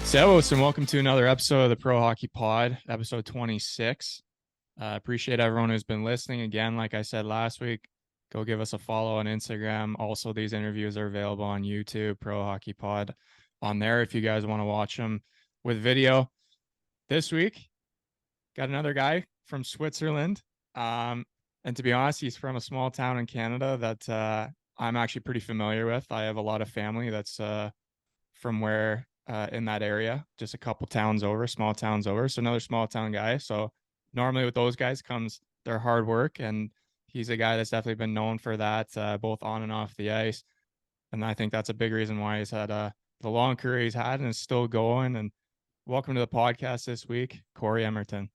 Servus and welcome to another episode of the Pro Hockey Pod, episode 26. Appreciate everyone who's been listening. Again, like I said last week, go give us a follow on Instagram. Also, these interviews are available on YouTube, Pro Hockey Pod on there if you guys want to watch them with video. This week, got another guy from Switzerland. And to be honest, he's from a small town in Canada that I'm actually pretty familiar with. I have a lot of family that's from where in that area, just a couple towns over, small towns over. So another small town guy. So normally with those guys comes their hard work, and he's a guy that's definitely been known for that, both on and off the ice. And I think that's a big reason why he's had the long career he's had and is still going. And welcome to the podcast this week, Cory Emmerton.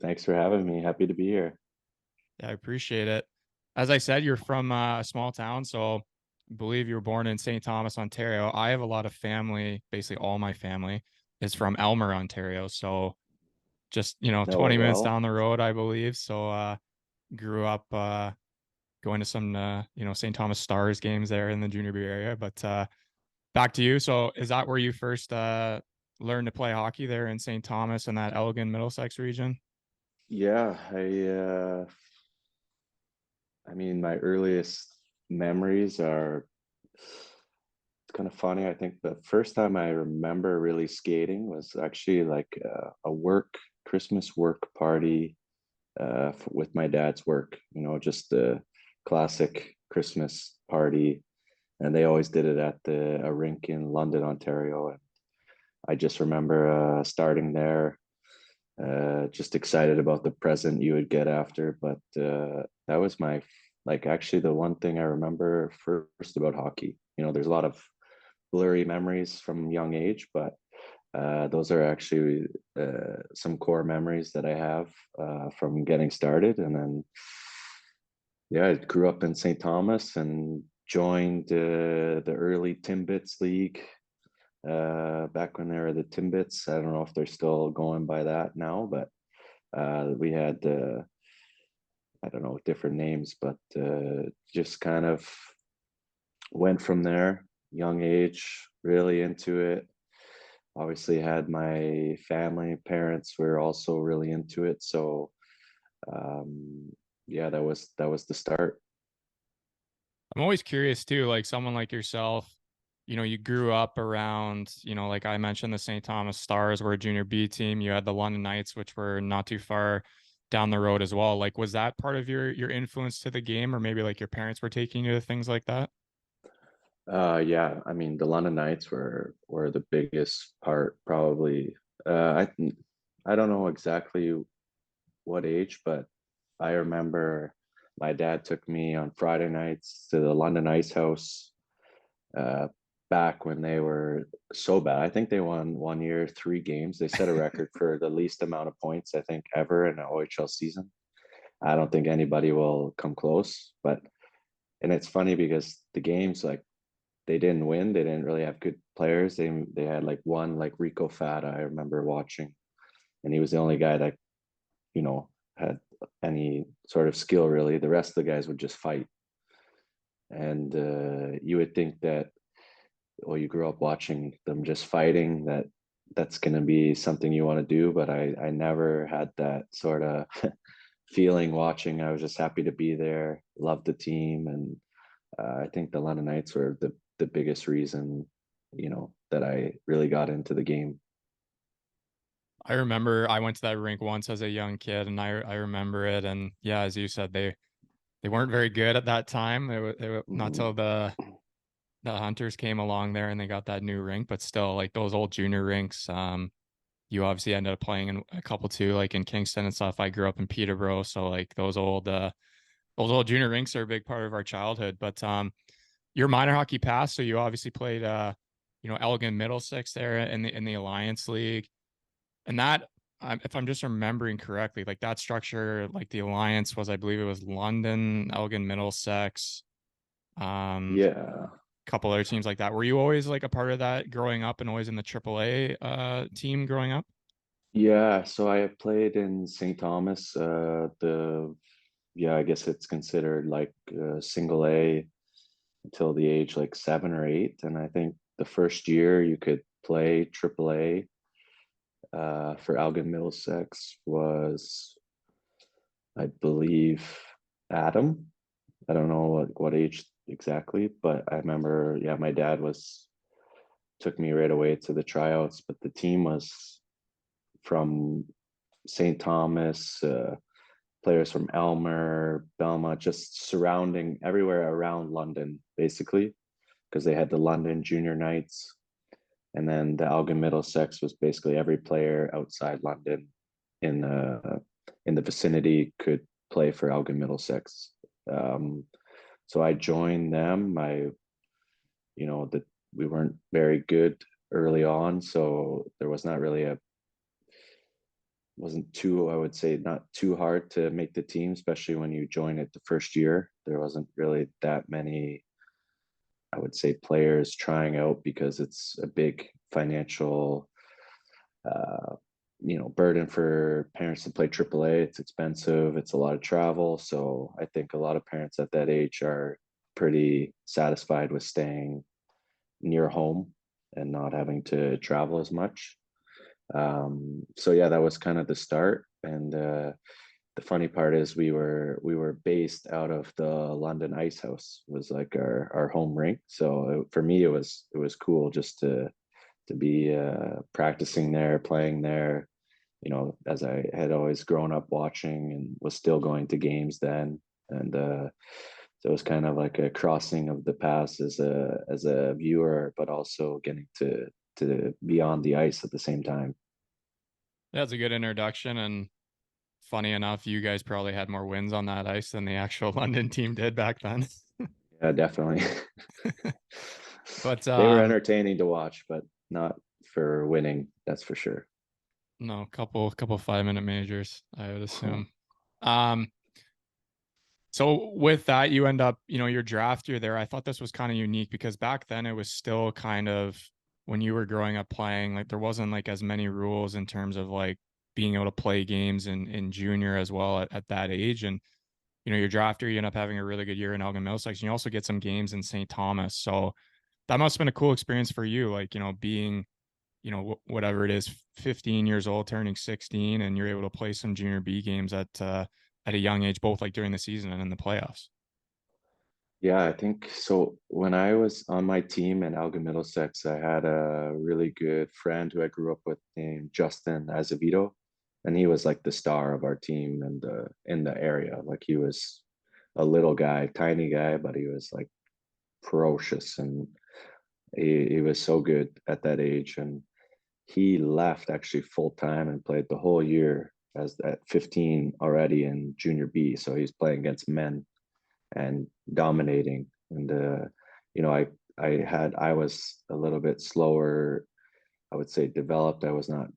Thanks for having me. Happy to be here. Yeah, I appreciate it. As I said, you're from a small town, so I believe you were born in St. Thomas, Ontario. I have a lot of family, basically all my family is from Elmer, Ontario. So just, Know 20 it minutes well. down the road, I believe. So grew up going to some St. Thomas Stars games there in the junior B area. But back to you. So is that where you first learned to play hockey there in St. Thomas in that Elgin Middlesex region? Yeah, I mean, my earliest memories are, it's kind of funny. I think the first time I remember really skating was actually like a work Christmas work party with my dad's work. Just the classic Christmas party, and they always did it at a rink in London, Ontario. And I just remember starting there, just excited about the present you would get after. But that was my, like, actually the one thing I remember first about hockey. There's a lot of blurry memories from young age, but those are actually some core memories that I have from getting started. And then, yeah, I grew up in St. Thomas and joined the early Timbits League back when they were the Timbits. I don't know if they're still going by that now, but we had I don't know, different names, but just kind of went from there. Young age, really into it. Obviously, had my family, parents were also really into it. So um, yeah, that was the start. I'm always curious too, like someone like yourself, you grew up around, like I mentioned, the St. Thomas Stars were a junior B team. You had the London Knights, which were not too far down the road as well. Like, was that part of your influence to the game, or maybe like your parents were taking you to things like that? Yeah, I mean the London Knights were the biggest part probably. I don't know exactly what age, but I remember my dad took me on Friday nights to the London Ice House uh, back when they were so bad. I think they won one year, 3 games. They set a record for the least amount of points, I think, ever in an OHL season. I don't think anybody will come close. And it's funny because the games, like, they didn't win. They didn't really have good players. They had like one, like Rico Fata, I remember watching, and he was the only guy that had any sort of skill really. The rest of the guys would just fight, and you would think that, well, you grew up watching them just fighting, that's going to be something you want to do. But I never had that sort of feeling watching. I was just happy to be there, loved the team, and I think the London Knights were the biggest reason, that I really got into the game. I remember I went to that rink once as a young kid, and I remember it. And yeah, as you said, they weren't very good at that time. It was not till Mhm. the Hunters came along there and they got that new rink, but still, like those old junior rinks. You obviously ended up playing in a couple too, like in Kingston and stuff. I grew up in Peterborough, so like those old junior rinks are a big part of our childhood. But your minor hockey past, so you obviously played Elgin Middlesex there in the Alliance League, and that if I'm just remembering correctly, like that structure, like the Alliance was, I believe it was London, Elgin, Middlesex, um, Yeah. couple other teams like that. Were you always like a part of that growing up and always in the AAA team growing up? Yeah, so I have played in St. Thomas. Yeah, I guess it's considered like single A until the age like 7 or 8. And I think the first year you could play AAA for Elgin Middlesex was, I believe, Adam. I don't know what age exactly, but I remember, yeah, my dad was took me right away to the tryouts, but the team was from St. Thomas, players from Elmer, Belmont, just surrounding everywhere around London, basically, because they had the London junior nights. And then the Elgin Middlesex was basically every player outside London in the vicinity could play for Elgin Middlesex. Um, so I joined them. That we weren't very good early on, so there was not really a wasn't too, I would say, not too hard to make the team, especially when you join it the first year. There wasn't really that many, I would say, players trying out because it's a big financial uh, burden for parents to play AAA. It's expensive. It's a lot of travel. So I think a lot of parents at that age are pretty satisfied with staying near home and not having to travel as much. So yeah, that was kind of the start. And the funny part is we were based out of the London Ice House, was like our home rink. So for me, it was cool just to be practicing there, playing there. As I had always grown up watching and was still going to games then, and so it was kind of like a crossing of the paths as a viewer, but also getting to be on the ice at the same time. That's a good introduction. And funny enough, you guys probably had more wins on that ice than the actual London team did back then. Yeah, definitely. But They were entertaining to watch, but not for winning, that's for sure. no, couple 5 minute majors, I would Huh. assume. Um, so with that, you end up, your draft year there. I thought this was kind of unique because back then it was still kind of when you were growing up playing, like there wasn't like as many rules in terms of like being able to play games in junior as well at that age. And your draft year, you end up having a really good year in Elgin Middlesex, and you also get some games in St. Thomas. So that must have been a cool experience for you, like, being, whatever it is, 15 years old, turning 16, and you're able to play some junior B games at a young age, both like during the season and in the playoffs. Yeah, I think so. When I was on my team in Elgin Middlesex, I had a really good friend who I grew up with named Justin Azevedo, and he was like the star of our team in the area. Like he was a little guy, tiny guy, but he was like ferocious, and he was so good at that age. And he left actually full time and played the whole year as at 15 already in junior B. So he's playing against men and dominating. And I was a little bit slower, I would say, developed. I was not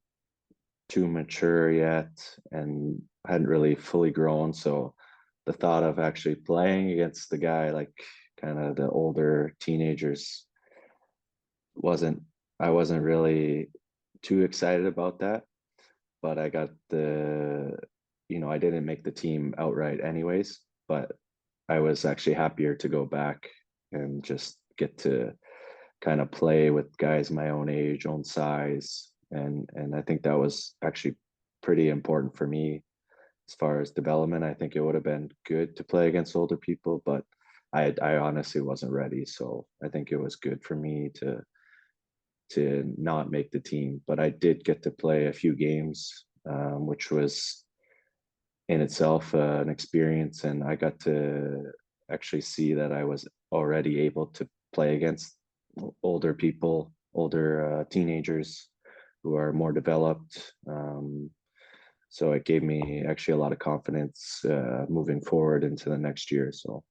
too mature yet and hadn't really fully grown. So the thought of actually playing against the guy, like kind of the older teenagers, wasn't I wasn't really too excited about that. But I got I didn't make the team outright anyways, but I was actually happier to go back and just get to kind of play with guys my own age, own size. And I think that was actually pretty important for me as far as development. I think it would have been good to play against older people, but I honestly wasn't ready. So I think it was good for me to not make the team. But I did get to play a few games, which was in itself an experience, and I got to actually see that I was already able to play against older people, older teenagers who are more developed. So it gave me actually a lot of confidence moving forward into the next year. So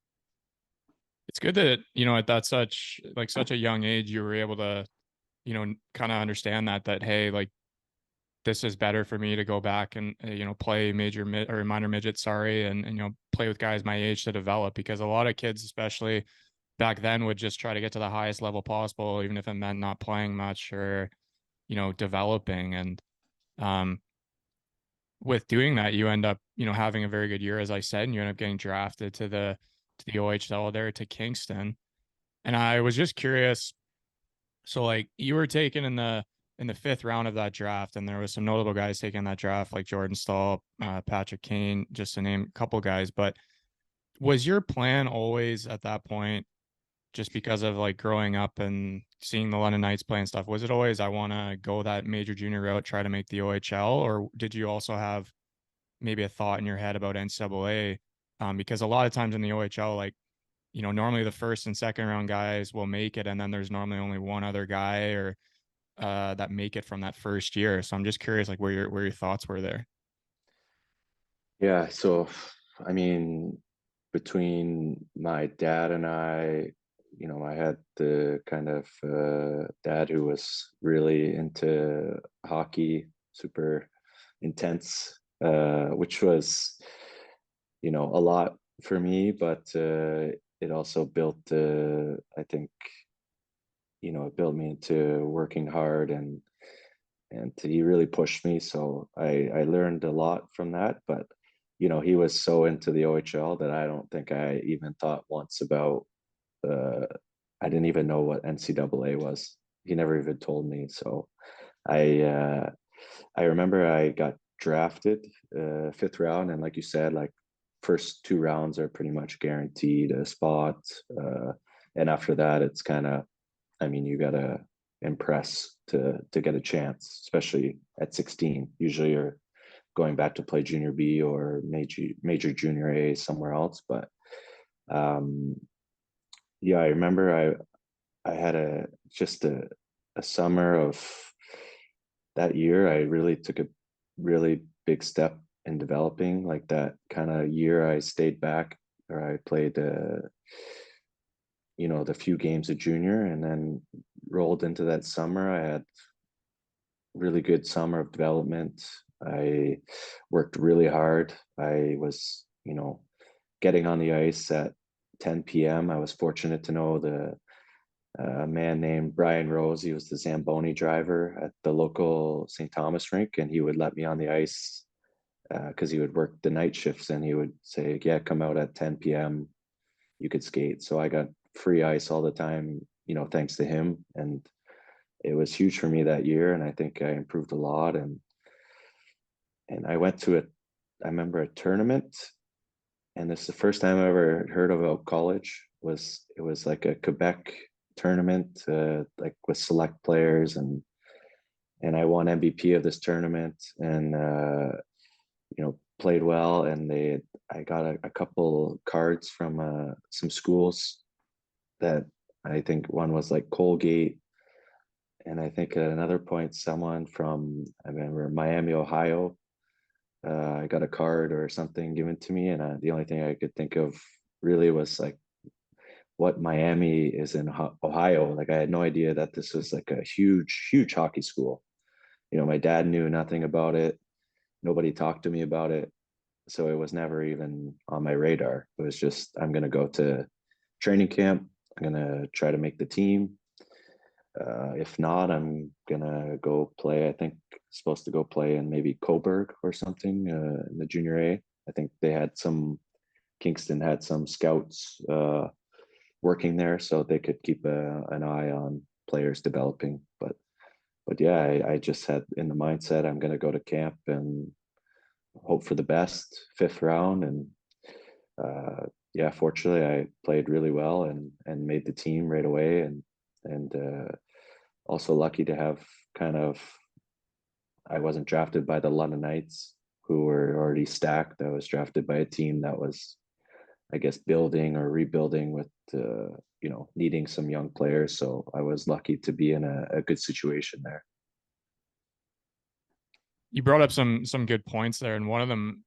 It's good that, at that such a young age, you were able to, kind of understand that, hey, like this is better for me to go back and play or minor midget, sorry, and play with guys my age to develop, because a lot of kids, especially back then, would just try to get to the highest level possible, even if it meant not playing much or developing. And um with doing that, you end up having a very good year, as I said, and you end up getting drafted to the OHL there, to Kingston. And I was just curious, So like you were taken in the fifth round of that draft, and there was some notable guys taking that draft, like Jordan Stahl, Patrick Kane, just to name a couple guys. But was your plan always at that point, just because of like growing up and seeing the London Knights play and stuff, was it always I want to go that major junior route, try to make the OHL, or did you also have maybe a thought in your head about NCAA? Because a lot of times in the OHL, like normally the first and second round guys will make it, and then there's normally only one other guy or that make it from that first year. So I'm just curious, like where your thoughts were there. Yeah, so I mean, between my dad and I had the kind of dad who was really into hockey, super intense, which was, a lot for me, but it also built, I think, it built me into working hard and he really pushed me. So I learned a lot from that. But he was so into the OHL that I don't think I even thought once about. Uh, I didn't even know what NCAA was. He never even told me. So I uh, I remember I got drafted fifth round, and like you said, like first two rounds are pretty much guaranteed a spot, and after that, it's kind of, I mean, you gotta impress to get a chance, especially at 16. Usually, you're going back to play junior B or major junior A somewhere else. But um, yeah, I remember I had a summer of that year. I really took a really big step in developing. Like that kind of year, I stayed back or I played the few games of junior, and then rolled into that summer. I had really good summer of development. I worked really hard. I was, getting on the ice at 10 p.m. I was fortunate to know a man named Brian Rose. He was the Zamboni driver at the local St. Thomas rink, and he would let me on the ice because he would work the night shifts, and he would say, "Yeah, come out at 10 p.m. You could skate." So I got free ice all the time, thanks to him, and it was huge for me that year. And I think I improved a lot. And I went to I remember a tournament, and this is the first time I ever heard about college. It was like a Quebec tournament, like with select players, and I won MVP of this tournament, and played well. And I got a couple cards from some schools that I think one was like Colgate, and I think at another point someone from, I remember, Miami, Ohio. I got a card or something given to me, and the only thing I could think of really was like what Miami is in Ohio. Like I had no idea that this was like a huge, huge hockey school. My dad knew nothing about it. Nobody talked to me about it. So it was never even on my radar. It was just, I'm going to go to training camp. I'm going to try to make the team. If not, I'm going to go play. I think supposed to go play in maybe Coburg or something in the junior A. I think Kingston had some scouts working there, so they could keep an eye on players developing. But yeah, I just had in the mindset I'm going to go to camp and hope for the best. Fifth round, and yeah, fortunately I played really well and made the team right away, and also lucky to have kind of, I wasn't drafted by the London Knights who were already stacked. I was drafted by a team that was, I guess, building or rebuilding with needing some young players. So I was lucky to be in a good situation there. You brought up some good points there, and one of them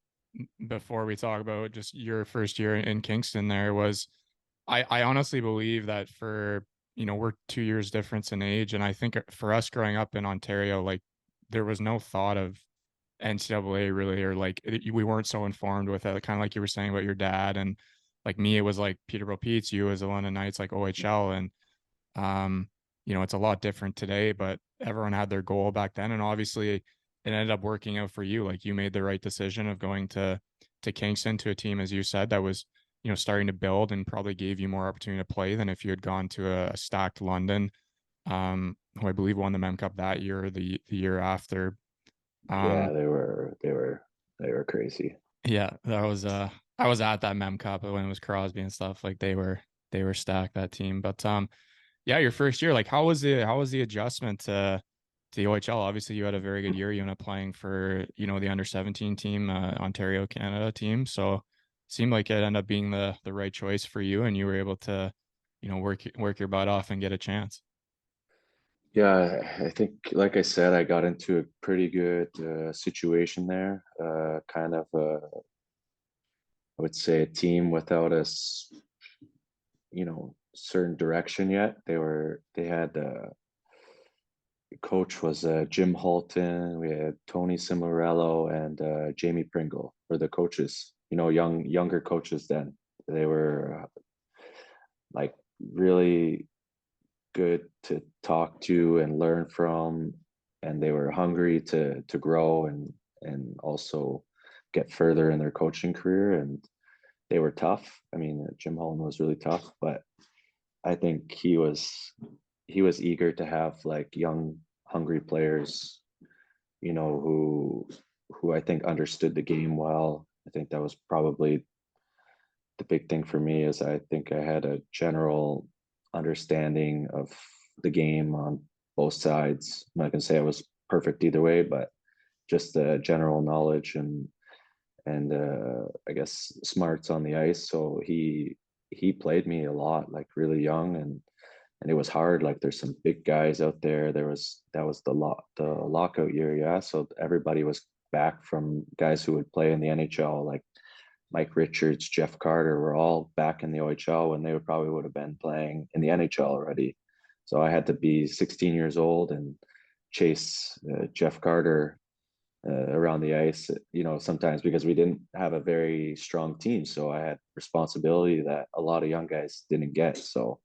before we talk about just your first year in Kingston there was I honestly believe that for we're 2 years difference in age, and I think for us growing up in Ontario, like there was no thought of NCAA really, or like we weren't so informed with it. Kind of like you were saying about your dad, and like me, it was like Peterborough Pete's, you as a London Knights, like OHL, and um, it's a lot different today, but everyone had their goal back then, and obviously it ended up working out for you. Like you made the right decision of going to Kingston, to a team, as you said, that was starting to build and probably gave you more opportunity to play than if you had gone to a stacked London. who I believe won the Mem Cup that year or the year after. Yeah, Um, they were crazy. yeah, that was I was at that Mem Cup when it was Crosby and stuff. Like they were stacked, that team. But yeah, your first year, like how was the adjustment to the OHL? Obviously, you had a very good year. You ended up playing for, the under 17 team, Ontario, Canada team. So seemed like it ended up being the right choice for you, and you were able to, work your butt off and get a chance. Yeah, I think, like I said, I got into a pretty good situation there. Kind of, I would say, a team without certain direction yet. They had coach was Jim Halton. We had Tony Cimorello and Jamie Pringle were the coaches. Younger coaches then. They were like really good to talk to and learn from, and they were hungry to grow and also get further in their coaching career. And they were tough. I mean, Jim Holland was really tough, but I think he was eager to have like young, hungry players, who I think understood the game well. I think that was probably the big thing for me is I think I had a general understanding of the game on both sides. I'm not gonna say I was perfect either way, but just the general knowledge and I guess smarts on the ice. So he played me a lot, like really young, and it was hard. Like there's some big guys out there. That was the lockout year, yeah. So everybody was back from guys who would play in the NHL, like Mike Richards, Jeff Carter were all back in the OHL when they would have been playing in the NHL already. So I had to be 16 years old and chase Jeff Carter around the ice, sometimes because we didn't have a very strong team. So I had responsibility that a lot of young guys didn't get. So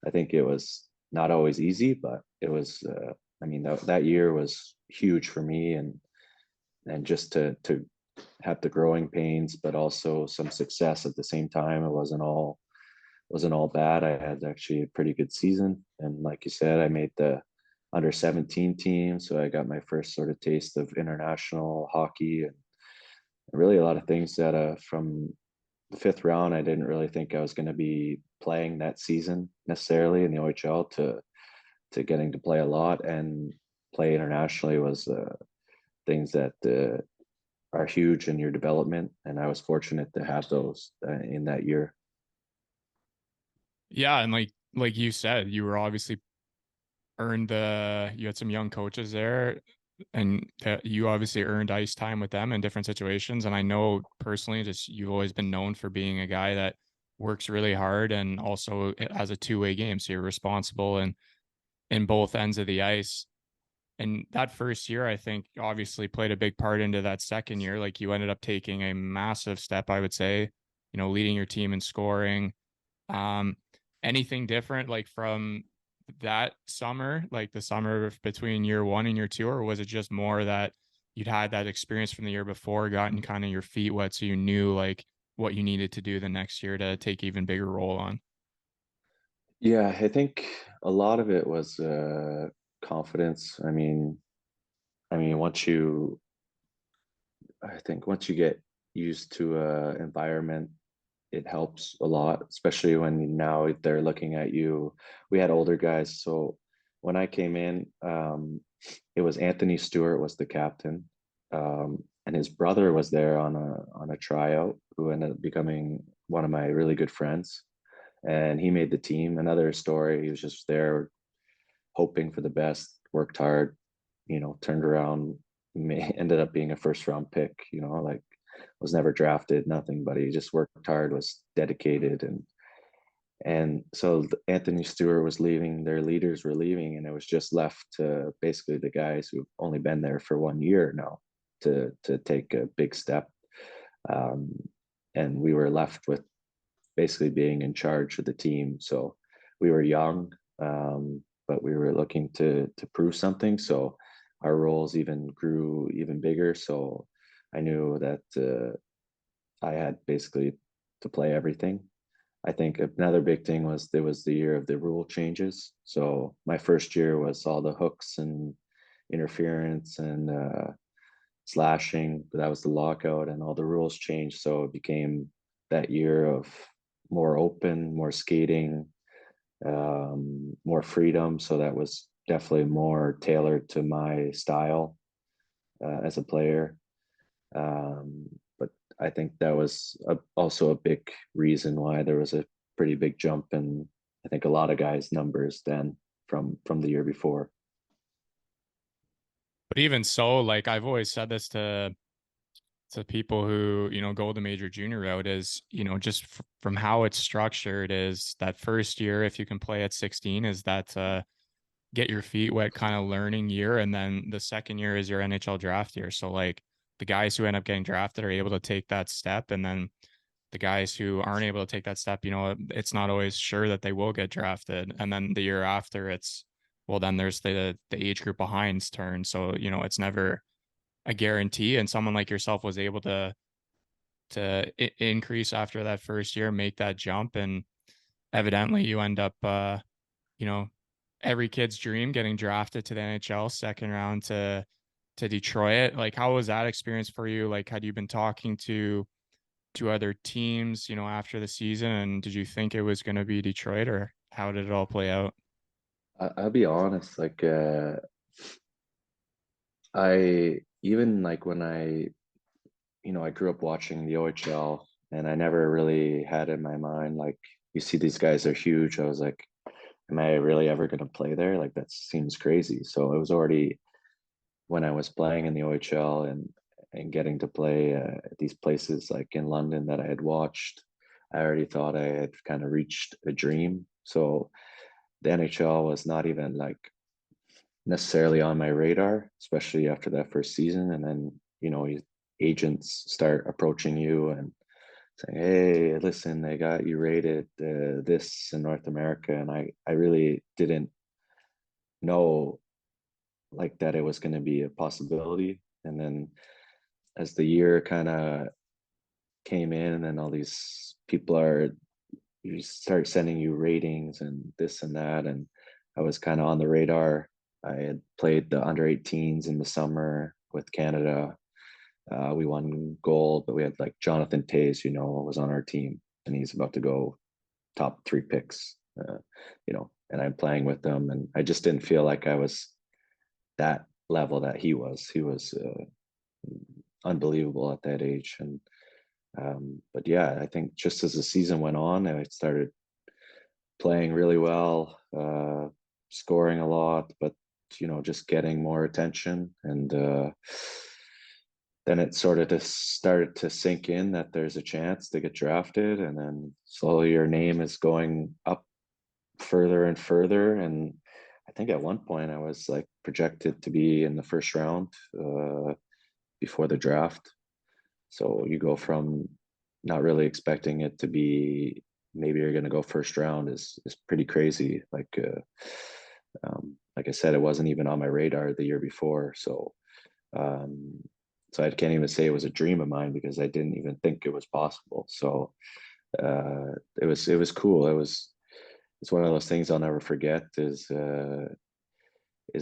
I think it was not always easy, but it was, I mean, that year was huge for me, and just to have the growing pains, but also some success at the same time. It wasn't all bad. I had actually a pretty good season, and like you said, I made the under 17 team, so I got my first sort of taste of international hockey, and really a lot of things that from the fifth round I didn't really think I was going to be playing that season necessarily in the OHL to getting to play a lot and play internationally was things that are huge in your development, and I was fortunate to have those in that year. Yeah, and like you said, you were obviously you had some young coaches there, and that you obviously earned ice time with them in different situations. And I know personally, just you've always been known for being a guy that works really hard and also has a two-way game. So you're responsible in both ends of the ice. And that first year, I think obviously played a big part into that second year. Like you ended up taking a massive step, I would say, leading your team in scoring. Um, Anything different like from that summer, like the summer between year one and year two, or was it just more that you'd had that experience from the year before, gotten kind of your feet wet, so you knew like what you needed to do the next year to take even bigger role on? Yeah, I think a lot of it was confidence. I mean, once you get used to a environment, it helps a lot, especially when now they're looking at you. We had older guys, so when I came in, it was Anthony Stewart was the captain, and his brother was there on a tryout, who ended up becoming one of my really good friends, and he made the team. Another story, he was just there hoping for the best, worked hard, turned around, ended up being a first round pick, like was never drafted, nothing, but he just worked hard, was dedicated. And so Anthony Stewart was leaving, their leaders were leaving, and it was just left to basically the guys who've only been there for 1 year now to take a big step. Um, and we were left with basically being in charge of the team. So we were young, but we were looking to prove something. So our roles even grew even bigger. So I knew that I had basically to play everything. I think another big thing was there was the year of the rule changes. So my first year was all the hooks and interference and slashing, but that was the lockout and all the rules changed. So it became that year of more open, more skating, more freedom. So that was definitely more tailored to my style as a player. But I think that was also a big reason why there was a pretty big jump in, I think, a lot of guys' numbers then from the year before. But even so, like I've always said this to people who, go the major junior route is, just from how it's structured is that first year, if you can play at 16, is that get your feet wet kind of learning year. And then the second year is your NHL draft year. So like the guys who end up getting drafted are able to take that step. And then the guys who aren't able to take that step, it's not always sure that they will get drafted. And then the year after it's, well, then there's the age group behind's turn. So, it's never a guarantee. And someone like yourself was able to increase after that first year, make that jump. And evidently you end up you know, every kid's dream getting drafted to the NHL second round to Detroit. Like how was that experience for you? Like had you been talking to other teams, after the season, and did you think it was going to be Detroit, or how did it all play out? I'll be honest, like I even like when I grew up watching the OHL and I never really had in my mind like you see these guys are huge. I was like, am I really ever going to play there? Like that seems crazy. So it was already when I was playing in the OHL and getting to play these places like in London that I had watched. I already thought I had kind of reached a dream. So the NHL was not even like necessarily on my radar, especially after that first season. And then, agents start approaching you and saying, "Hey, listen, they got you rated this in North America," and I really didn't know like that it was going to be a possibility. And then as the year kind of came in, and all these people are you start sending you ratings and this and that, and I was kind of on the radar. I had played the under 18s in the summer with Canada. We won gold, but we had like Jonathan Tays, was on our team, and he's about to go top 3 picks, and I'm playing with them, and I just didn't feel like I was that level that he was. He was unbelievable at that age, and but yeah, I think just as the season went on, I started playing really well, scoring a lot, but just getting more attention. And then it sort of just started to sink in that there's a chance to get drafted, and then slowly your name is going up further and further. And I think at one point I was like projected to be in the first round before the draft. So you go from not really expecting it to be maybe you're going to go first round is pretty crazy. Like I said, it wasn't even on my radar the year before. Um, so I can't even say it was a dream of mine because I didn't even think it was possible. So it was cool. It's one of those things I'll never forget. Is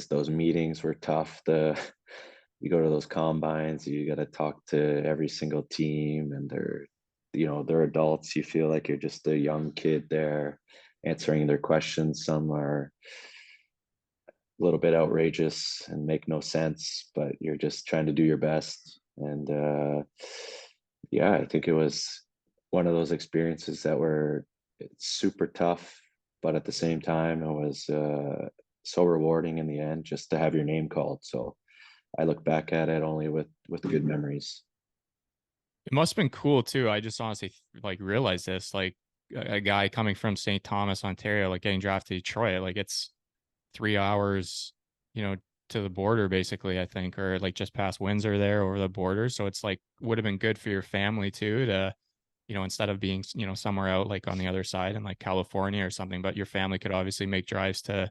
those meetings were tough. You go to those combines, you got to talk to every single team, and they're adults. You feel like you're just a young kid there answering their questions. Some are a little bit outrageous and make no sense, but you're just trying to do your best. And yeah, I think it was one of those experiences that were super tough, but at the same time, it was so rewarding in the end just to have your name called. So I look back at it only with good memories. It must have been cool too. I just honestly like realized this, like a guy coming from St. Thomas, Ontario, like getting drafted to Detroit, like it's 3 hours, you know, to the border basically, I think, or like just past Windsor there over the border. So it's like would have been good for your family too to, instead of being, somewhere out like on the other side in like California or something, but your family could obviously make drives to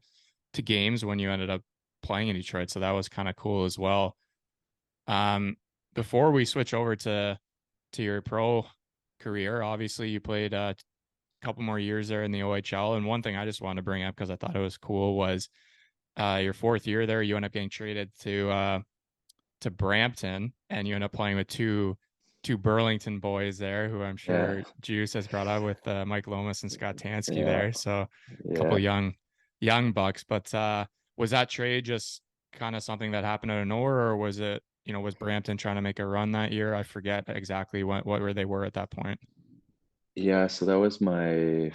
games when you ended up playing in Detroit. So that was kind of cool as well. Um, Before we switch over to your pro career, obviously you played couple more years there in the OHL. And one thing I just wanted to bring up because I thought it was cool was your fourth year there, you end up getting traded to Brampton, and you end up playing with two Burlington boys there, who I'm Yeah, sure Juice has brought up with Mike Lomas and Scott Tansky yeah, there. So a couple yeah. young bucks. But was that trade just kind of something that happened out of nowhere, or was it, was Brampton trying to make a run that year? I forget exactly what where they were at that point. Yeah, so that was my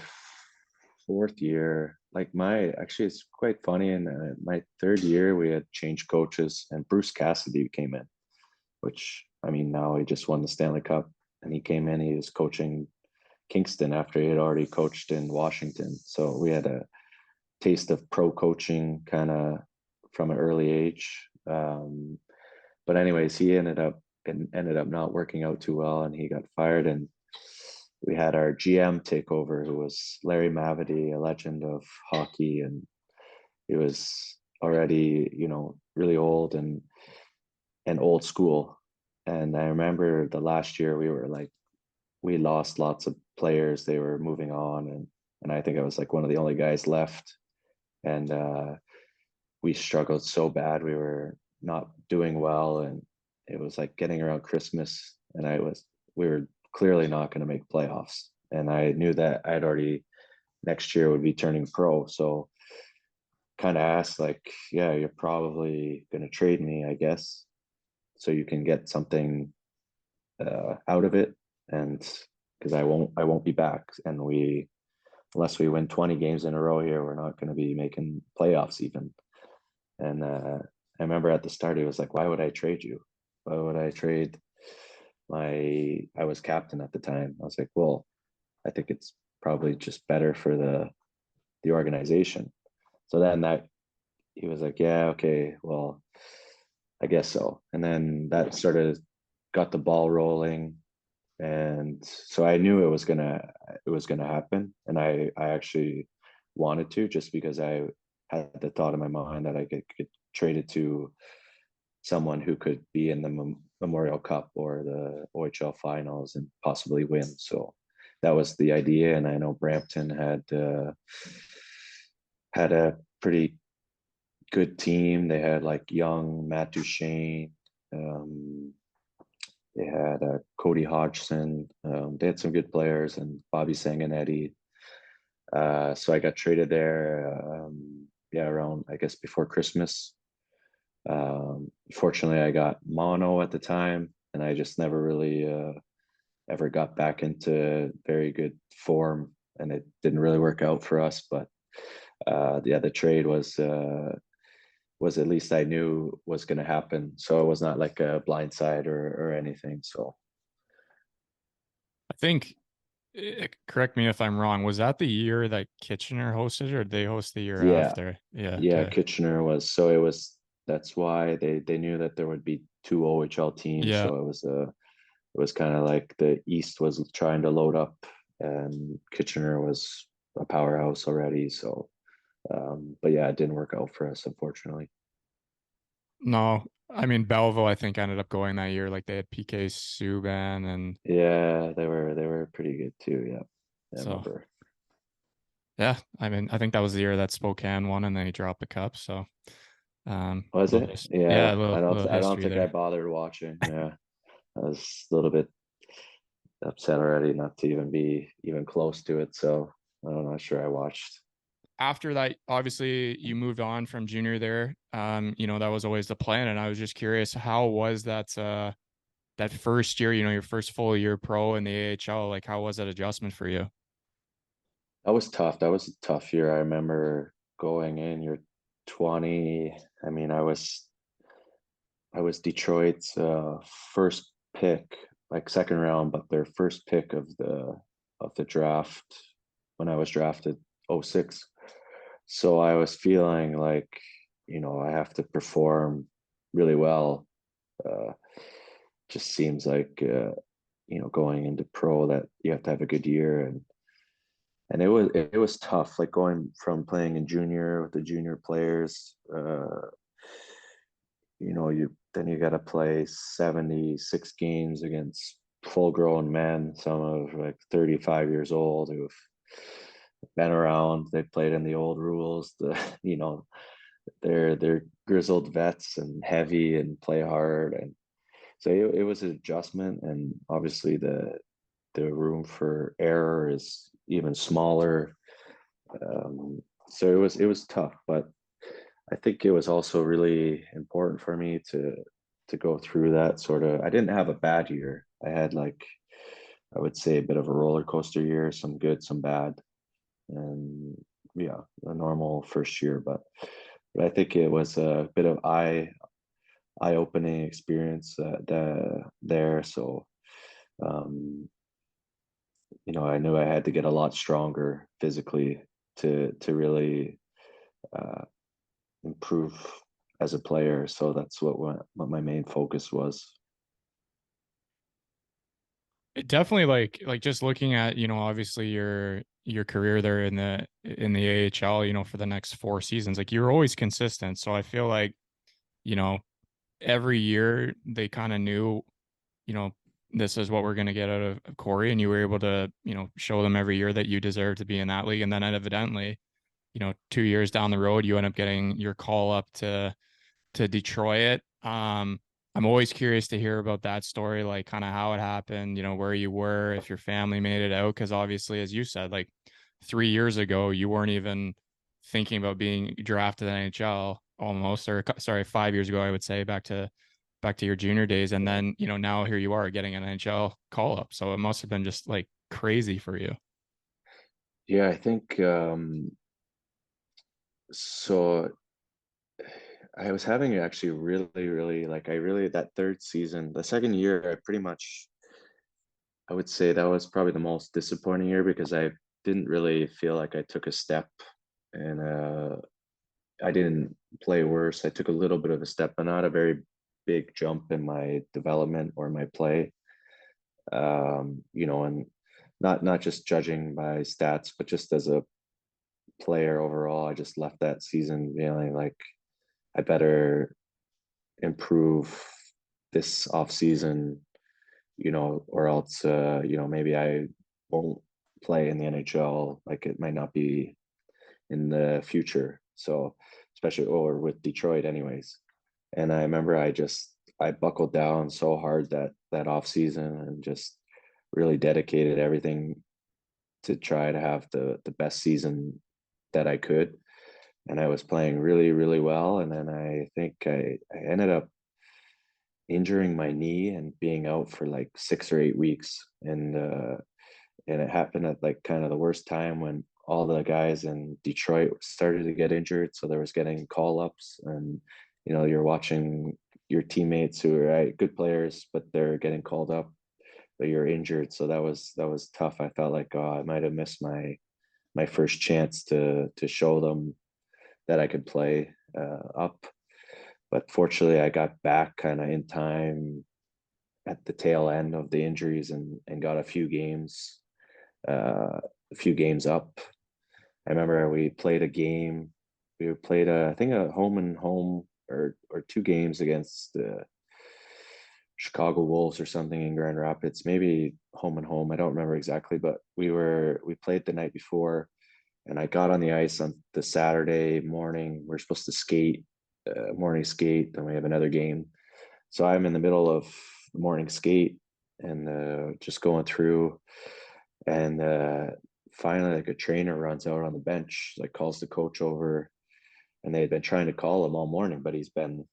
fourth year. Like my, actually, it's quite funny. In my third year, we had changed coaches, and Bruce Cassidy came in, which I mean, now he just won the Stanley Cup, and he came in. He was coaching Kingston after he had already coached in Washington. So we had a taste of pro coaching kind of from an early age. But anyways, he ended up not working out too well, and he got fired. And we had our GM take over, who was Larry Mavety, a legend of hockey, and he was already, really old and old school. And I remember the last year we were like, we lost lots of players. They were moving on, and I think I was like one of the only guys left. And we struggled so bad. We were not doing well, and it was like getting around Christmas, and we were clearly not going to make playoffs. And I knew that I'd already next year would be turning pro. So kind of asked like, yeah, you're probably going to trade me, I guess, so you can get something out of it. And because I won't be back. And unless we win 20 games in a row here, we're not going to be making playoffs even. And I remember at the start, he was like, why would I trade you? Why would I trade I was captain at the time. I was like, well, I think it's probably just better for the organization. So then that he was like, yeah, okay, well, I guess so. And then that sort of got the ball rolling. And so I knew it was gonna happen. And I actually wanted to, just because I had the thought in my mind that I could get traded to someone who could be in the Memorial Cup or the OHL finals and possibly win. So that was the idea. And I know Brampton had a pretty good team. They had like young Matt Duchene. Um, they had Cody Hodgson. They had some good players, and Bobby Sanguinetti. So I got traded there. Yeah, around I guess before Christmas. Fortunately, I got mono at the time, and I just never really ever got back into very good form, and it didn't really work out for us. But yeah, the trade was at least I knew was going to happen, so it was not like a blindside or anything. So I think, correct me if I'm wrong, was that the year that Kitchener hosted, or did they host the year yeah, after? Yeah, yeah, okay. Kitchener was, so it was, that's why they knew that there would be two OHL teams. Yeah. So it was kind of like the East was trying to load up, and Kitchener was a powerhouse already. So, but yeah, it didn't work out for us, unfortunately. No, I mean Belleville, I think ended up going that year. Like they had PK Subban, and Yeah, they were pretty good too. Yeah, I so remember. yeah, I mean I think that was the year that Spokane won, and then he dropped the cup. So Was little it? just yeah, Yeah, I don't. little I don't history think I there. bothered watching. Yeah, I was a little bit upset already not to even be even close to it. So I'm not sure I watched. After that, obviously you moved on from junior there. That was always the plan, and I was just curious, how was that first year, your first full year pro in the AHL? Like, how was that adjustment for you? That was tough. That was a tough year. I remember going in. You're 20. I mean, I was Detroit's first pick, like second round, but their first pick of the draft when I was drafted '06. So I was feeling like, I have to perform really well. Uh, just seems like going into pro that you have to have a good year, and it was tough, like going from playing in junior with the junior players. You got to play 76 games against full grown men, some of like 35 years old, who been around. They played in the old rules. The they're grizzled vets and heavy and play hard, and so it was an adjustment. And obviously the room for error is even smaller. So it was tough, but I think it was also really important for me to go through that sort of. I didn't have a bad year. I had like, I would say, a bit of a roller coaster year, some good, some bad, and yeah, a normal first year. But I think it was a bit of eye opening experience there. So um, I knew I had to get a lot stronger physically to really uh, improve as a player. So that's what my main focus was. It definitely like just looking at, obviously your career there in the AHL, for the next 4 seasons, like you're always consistent. So I feel like, you know, every year they kind of knew, you know, this is what we're going to get out of Cory, and you were able to, show them every year that you deserve to be in that league. And then evidently, 2 years down the road, you end up getting your call up to Detroit. I'm always curious to hear about that story, like kind of how it happened, where you were, if your family made it out. Because obviously, as you said, like 3 years ago, you weren't even thinking about being drafted in NHL almost, or sorry, 5 years ago, I would say, back to your junior days. And then, now here you are getting an NHL call up. So it must have been just like crazy for you. Yeah, I think so. I was having actually really, really like I really that third season, the second year, I pretty much I would say that was probably the most disappointing year because I didn't really feel like I took a step, and I didn't play worse. I took a little bit of a step, but not a very big jump in my development or my play. And not just judging by stats, but just as a player overall, I just left that season feeling like I better improve this off season, or else, maybe I won't play in the NHL. Like it might not be in the future. So, especially or with Detroit, anyways. And I remember I buckled down so hard that off season and just really dedicated everything to try to have the best season that I could. And I was playing really, really well. And then I think I ended up injuring my knee and being out for like 6 or 8 weeks. And it happened at like kind of the worst time when all the guys in Detroit started to get injured. So there was getting call ups, and you're watching your teammates who are right, good players, but they're getting called up, but you're injured. So that was tough. I felt like, oh, I might have missed my first chance to show them that I could play up. But fortunately, I got back kind of in time at the tail end of the injuries and got a few games up. I remember we played a game. We played I think a home and home or two games against the Chicago Wolves or something in Grand Rapids, maybe home and home. I don't remember exactly, but we played the night before, and I got on the ice on the Saturday morning. We're supposed to skate, morning skate, then we have another game. So I'm in the middle of the morning skate and just going through, and finally, like a trainer runs out on the bench, like calls the coach over, and they had been trying to call him all morning, but he's been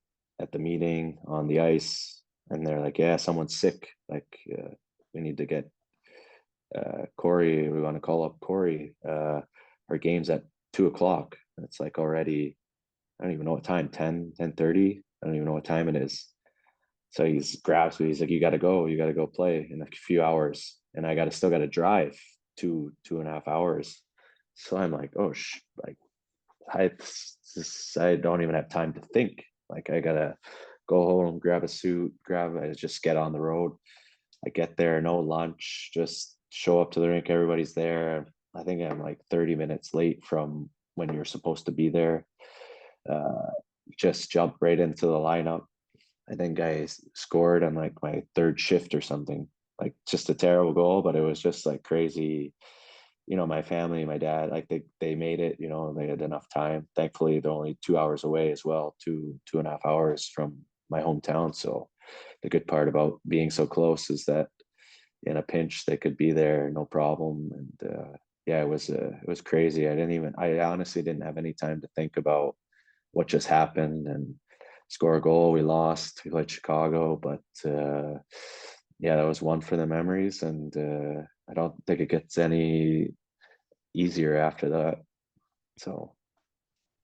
at the meeting on the ice, and they're like, "Yeah, someone's sick. Like, we need to get Cory. We want to call up Cory. Our game's at 2 o'clock." And it's like already, I don't even know what time, 10:30. I don't even know what time it is. So he's grabs me. He's like, "You got to go. You got to go play in a few hours." And I still got to drive 2.5 hours. So I'm like, "Oh, like I, I don't even have time to think. Like I gotta go home, grab a suit, I just get on the road. I get there, no lunch, just show up to the rink. Everybody's there. I think I'm like 30 minutes late from when you're supposed to be there. Uh, just jump right into the lineup. I think I scored on like my third shift or something. Like just a terrible goal, but it was just like crazy. my family, my dad, like they made it, they had enough time. Thankfully, they're only 2 hours away as well, 2.5 hours from my hometown. So the good part about being so close is that in a pinch they could be there, no problem. And yeah, it was crazy. I honestly didn't have any time to think about what just happened and score a goal. We lost. We played Chicago, but yeah, that was one for the memories, and I don't think it gets any easier after that. So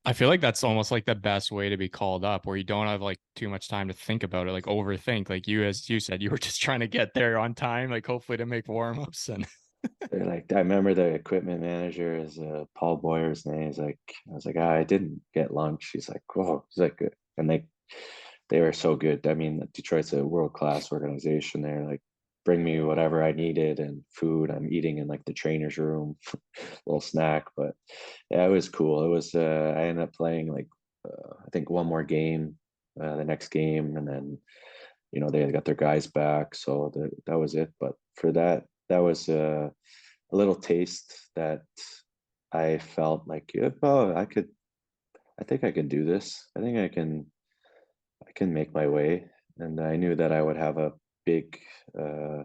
I feel like that's almost like the best way to be called up, where you don't have like too much time to think about it, like overthink. Like you, as you said, you were just trying to get there on time, like hopefully to make warm-ups. And they're like, I remember the equipment manager is Paul Boyer's name. He's like, I was like, I didn't get lunch. He's like, whoa. He's like, and they were so good. I mean, Detroit's a world class organization. They're like, bring me whatever I needed and food. I'm eating in like the trainer's room, little snack. But yeah, it was cool. It was. I ended up playing like I think one more game, the next game, and then they got their guys back, so that was it. But for that was a little taste that I felt like, yeah, oh, I think I can do this. I think I can make my way. And I knew that I would have a big uh,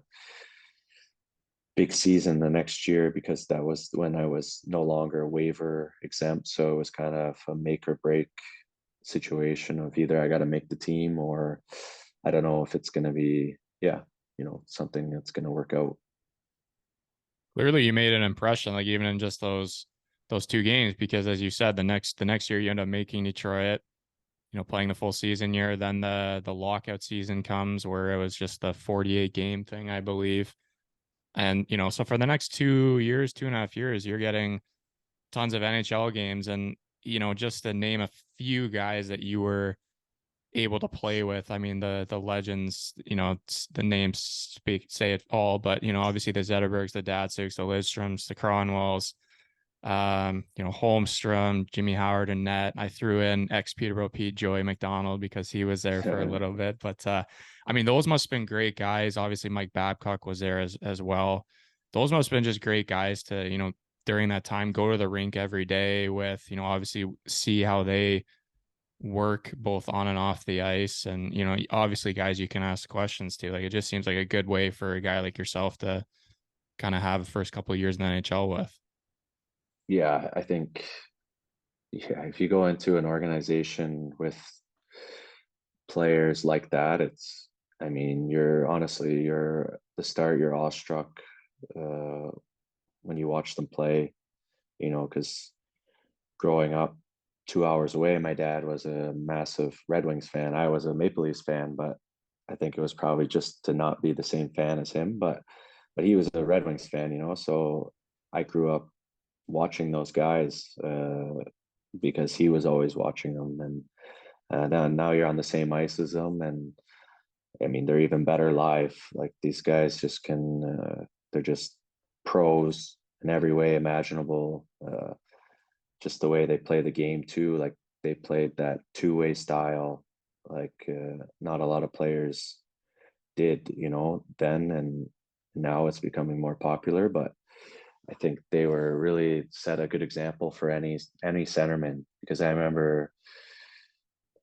big season the next year because that was when I was no longer waiver exempt. So it was kind of a make or break situation of either I got to make the team or I don't know if it's going to be, yeah, something that's going to work out. clearly you made an impression, like even in just those two games, because as you said, the next year you end up making Detroit, playing the full season year. Then the lockout season comes where it was just the 48 game thing, I believe. And so for the next 2 years, 2.5 years, you're getting tons of NHL games. And just to name a few guys that you were able to play with. I mean, the legends, the names say it all, but obviously the Zetterbergs, the Datsyuks, the Lidstroms, the Cronwalls, Holmstrom, Jimmy Howard, and net. I threw in ex Peterborough Pete Joey McDonald because he was there for a little bit. But I mean, those must have been great guys. Obviously, Mike Babcock was there as well. Those must have been just great guys to, during that time, go to the rink every day with, obviously see how they work both on and off the ice. And, obviously guys you can ask questions to. Like it just seems like a good way for a guy like yourself to kind of have the first couple of years in the NHL with. Yeah, I think, yeah, if you go into an organization with players like that, I mean, you're the start, you're awestruck uh, when you watch them play, because growing up 2 hours away, my dad was a massive Red Wings fan. I was a Maple Leafs fan, but I think it was probably just to not be the same fan as him. But he was a Red Wings fan, so I grew up watching those guys because he was always watching them, and now you're on the same ice as them, and I mean they're even better live. Like these guys just can, they're just pros in every way imaginable. Just the way they play the game too. Like they played that two-way style, like not a lot of players did, then, and now it's becoming more popular. But I think they were really set a good example for any centerman because I remember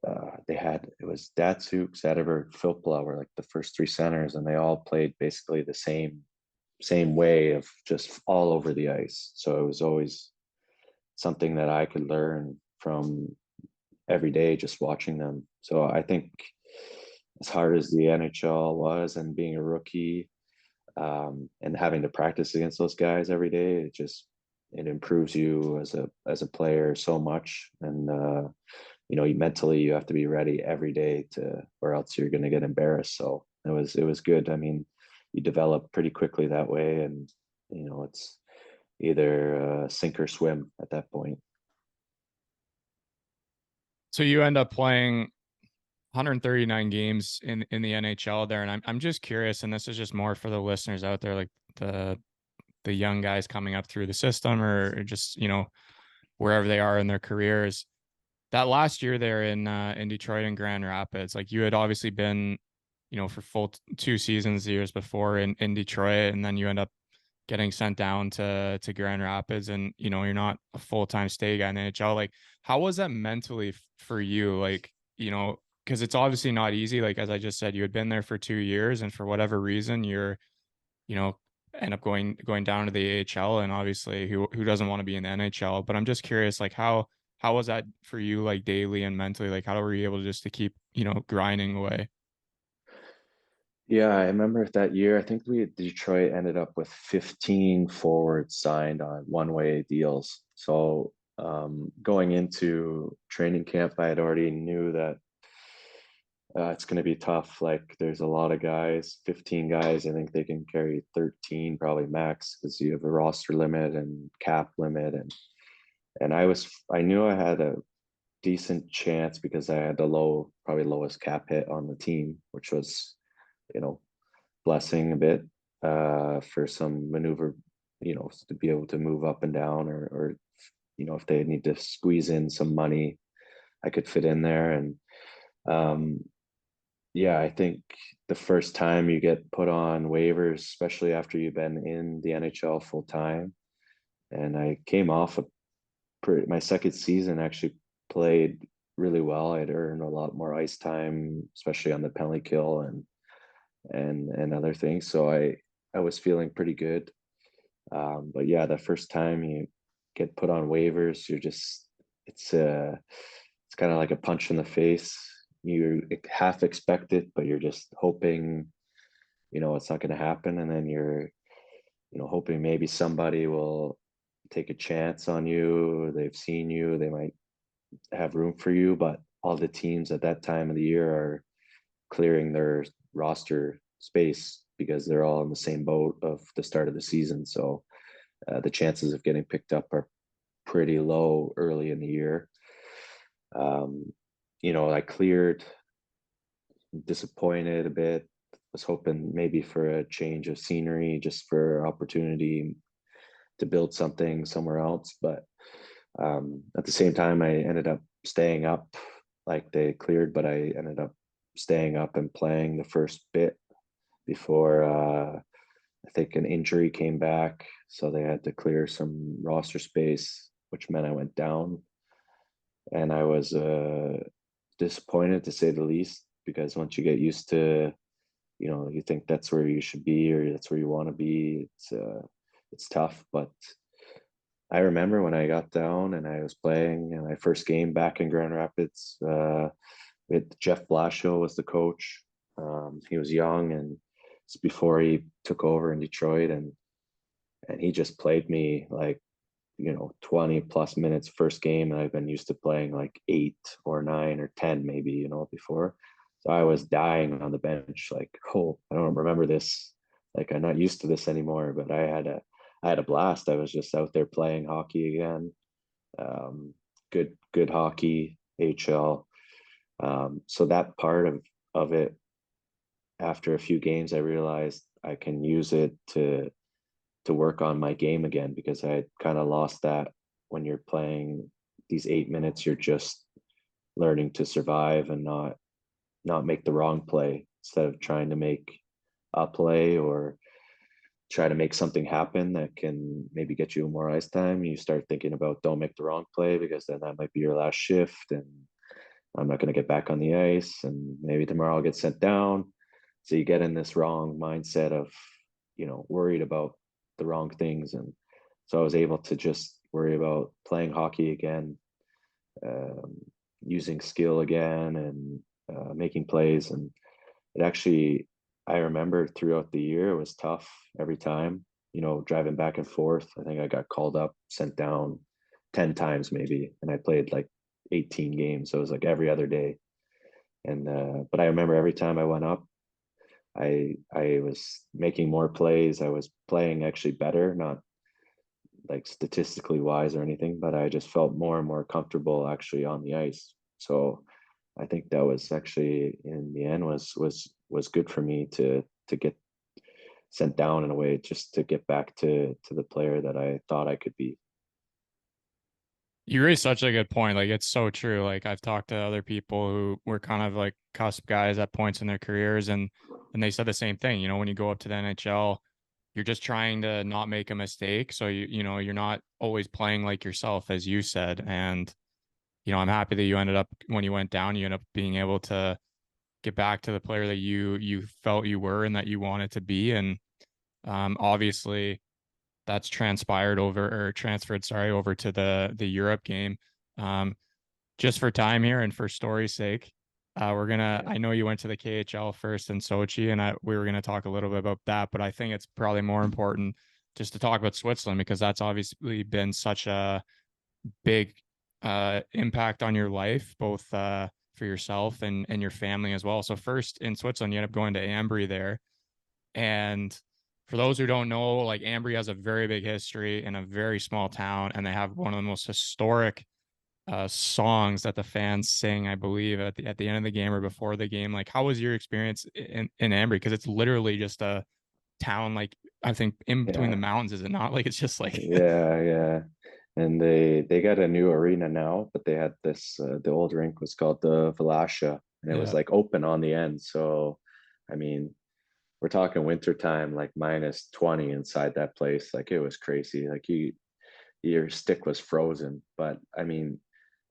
it was Datsuk, Zetterberg, Filppula were like the first three centers, and they all played basically the same way of just all over the ice. So it was always something that I could learn from every day just watching them. So I think as hard as the NHL was and being a rookie and having to practice against those guys every day, it improves you as a player so much. And mentally you have to be ready every day or else you're going to get embarrassed. So it was good. I mean, you develop pretty quickly that way, and it's either sink or swim at that point. So you end up playing 139 games in the NHL there, and I'm just curious, and this is just more for the listeners out there, like the young guys coming up through the system, or just wherever they are in their careers. That last year there in Detroit and Grand Rapids, like you had obviously been, for full two seasons the years before in Detroit, and then you end up getting sent down to Grand Rapids, and you're not a full-time stay guy in the NHL. Like, how was that mentally for you? Like, because it's obviously not easy. Like, as I just said, you had been there for 2 years, and for whatever reason, you're, you know, end up going down to the AHL, and obviously who doesn't want to be in the NHL? But I'm just curious, like how was that for you, like daily and mentally? Like, how were you able just to keep, grinding away? Yeah, I remember that year. I think Detroit ended up with 15 forwards signed on one-way deals. So going into training camp, I had already knew that it's going to be tough. Like there's a lot of guys, 15 guys. I think they can carry 13 probably max because you have a roster limit and cap limit, and I knew I had a decent chance because I had the probably lowest cap hit on the team, which was, you know, blessing a bit for some maneuver, to be able to move up and down, or if they need to squeeze in some money, I could fit in there. And um, yeah, I think the first time you get put on waivers, especially after you've been in the NHL full time, and I came off my second season actually played really well. I'd earned a lot more ice time, especially on the penalty kill and other things. So I was feeling pretty good. But yeah, the first time you get put on waivers, it's kind of like a punch in the face. You half expect it, but you're just hoping, it's not going to happen. And then you're, hoping maybe somebody will take a chance on you. They've seen you, they might have room for you, but all the teams at that time of the year are clearing their roster space because they're all in the same boat of the start of the season. So the chances of getting picked up are pretty low early in the year. Um, I cleared, disappointed a bit. Was hoping maybe for a change of scenery, just for opportunity to build something somewhere else. But at the same time, I ended up staying up. Like they cleared, but I ended up staying up and playing the first bit before I think an injury came back, so they had to clear some roster space, which meant I went down, and I was disappointed to say the least because once you get used to, you think that's where you should be or that's where you want to be. It's tough, but I remember when I got down and I was playing in my first game back in Grand Rapids. With Jeff Blashill was the coach. He was young, and it's before he took over in Detroit, and he just played me like 20 plus minutes first game, and I've been used to playing like 8 or 9 or 10 maybe before. So I was dying on the bench, like, oh, I don't remember this. Like I'm not used to this anymore, but I had a blast. I was just out there playing hockey again. um, good hockey, HL. So that part of it, after a few games, I realized I can use it to work on my game again because I kind of lost that. When you're playing these 8 minutes, you're just learning to survive and not make the wrong play instead of trying to make a play or try to make something happen that can maybe get you more ice time. You start thinking about don't make the wrong play because then that might be your last shift and I'm not going to get back on the ice and maybe tomorrow I'll get sent down. So you get in this wrong mindset of, worried about the wrong things. And so I was able to just worry about playing hockey again, um, using skill again, and making plays. And it actually, I remember throughout the year, it was tough every time, driving back and forth. I think I got called up, sent down 10 times maybe, and I played like 18 games. So it was like every other day. And, but I remember every time I went up, I was making more plays. I was playing actually better, not like statistically wise or anything, but I just felt more and more comfortable actually on the ice. So I think that was actually in the end was good for me to get sent down in a way just to get back to the player that I thought I could be. You raised such a good point. Like, it's so true. Like, I've talked to other people who were kind of like cusp guys at points in their careers, and they said the same thing. When you go up to the NHL, you're just trying to not make a mistake. So you're not always playing like yourself, as you said. And, I'm happy that you ended up, when you went down, you ended up being able to get back to the player that you felt you were and that you wanted to be. And obviously that's transpired over or transferred, sorry, over to the Europe game. Um, just for time here and for story's sake, Yeah. I know you went to the KHL first in Sochi, and we were gonna talk a little bit about that, but I think it's probably more important just to talk about Switzerland because that's obviously been such a big impact on your life, both for yourself and your family as well. So first in Switzerland, you end up going to Ambry there. And for those who don't know, like Ambry has a very big history in a very small town, and they have one of the most historic songs that the fans sing, I believe, at the end of the game or before the game. Like, how was your experience in Ambry? Because it's literally just a town, like I think in between the Yeah. mountains, is it not? Like it's just like Yeah, yeah. And they got a new arena now, but they had this the old rink was called the Velasha, and it was yeah. like open on the end. So I mean, we're talking winter time, like minus 20 inside that place. Like it was crazy. Like your stick was frozen. But I mean,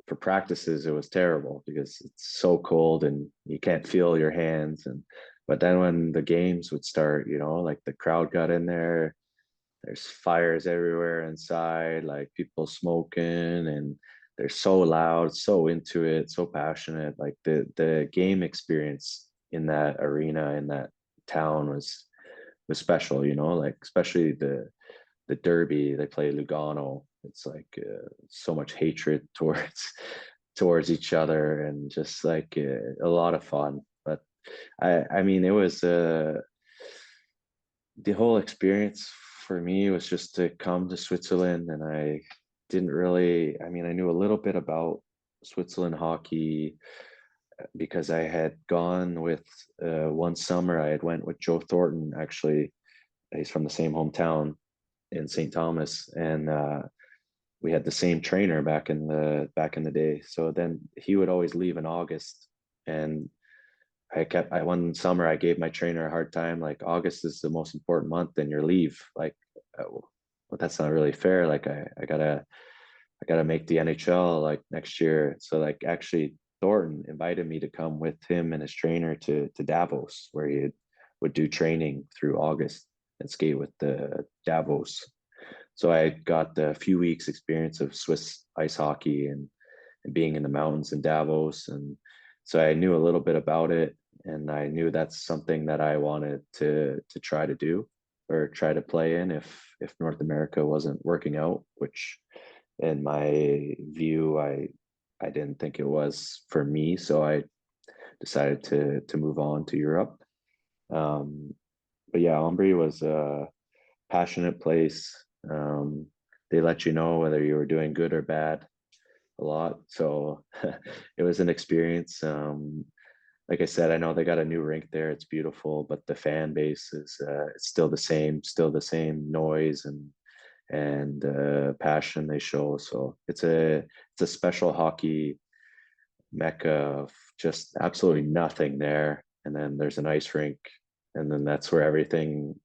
for practices it was terrible because it's so cold and you can't feel your hands. And but then when the games would start, like the crowd got in there, there's fires everywhere inside, like people smoking, and they're so loud, so into it, so passionate. Like the game experience in that arena, in that town was special, like especially the derby they play Lugano. It's like so much hatred towards each other, and just like a lot of fun. But I mean, it was the whole experience for me was just to come to Switzerland. And I didn't really, I mean, I knew a little bit about Switzerland hockey because I had gone with one summer. I had went with Joe Thornton. Actually, he's from the same hometown in St. Thomas, and we had the same trainer back in the day. So then he would always leave in August, and I one summer I gave my trainer a hard time. Like August is the most important month in your leave. Like, but that's not really fair. Like I gotta make the NHL like next year. So like actually Thornton invited me to come with him and his trainer to Davos, where he would do training through August and skate with the Davos. So I got a few weeks experience of Swiss ice hockey and being in the mountains in Davos. And so I knew a little bit about it, and I knew that's something that I wanted to try to do or try to play in if North America wasn't working out, which in my view I didn't think it was for me. So I decided to move on to Europe. Um, but yeah, Umbria was a passionate place. They let you know whether you were doing good or bad a lot. So it was an experience. Like I said, I know they got a new rink there. It's beautiful, but the fan base is it's still the same noise and passion they show. So it's a special hockey mecca of just absolutely nothing there. And then there's an ice rink, and then that's where everything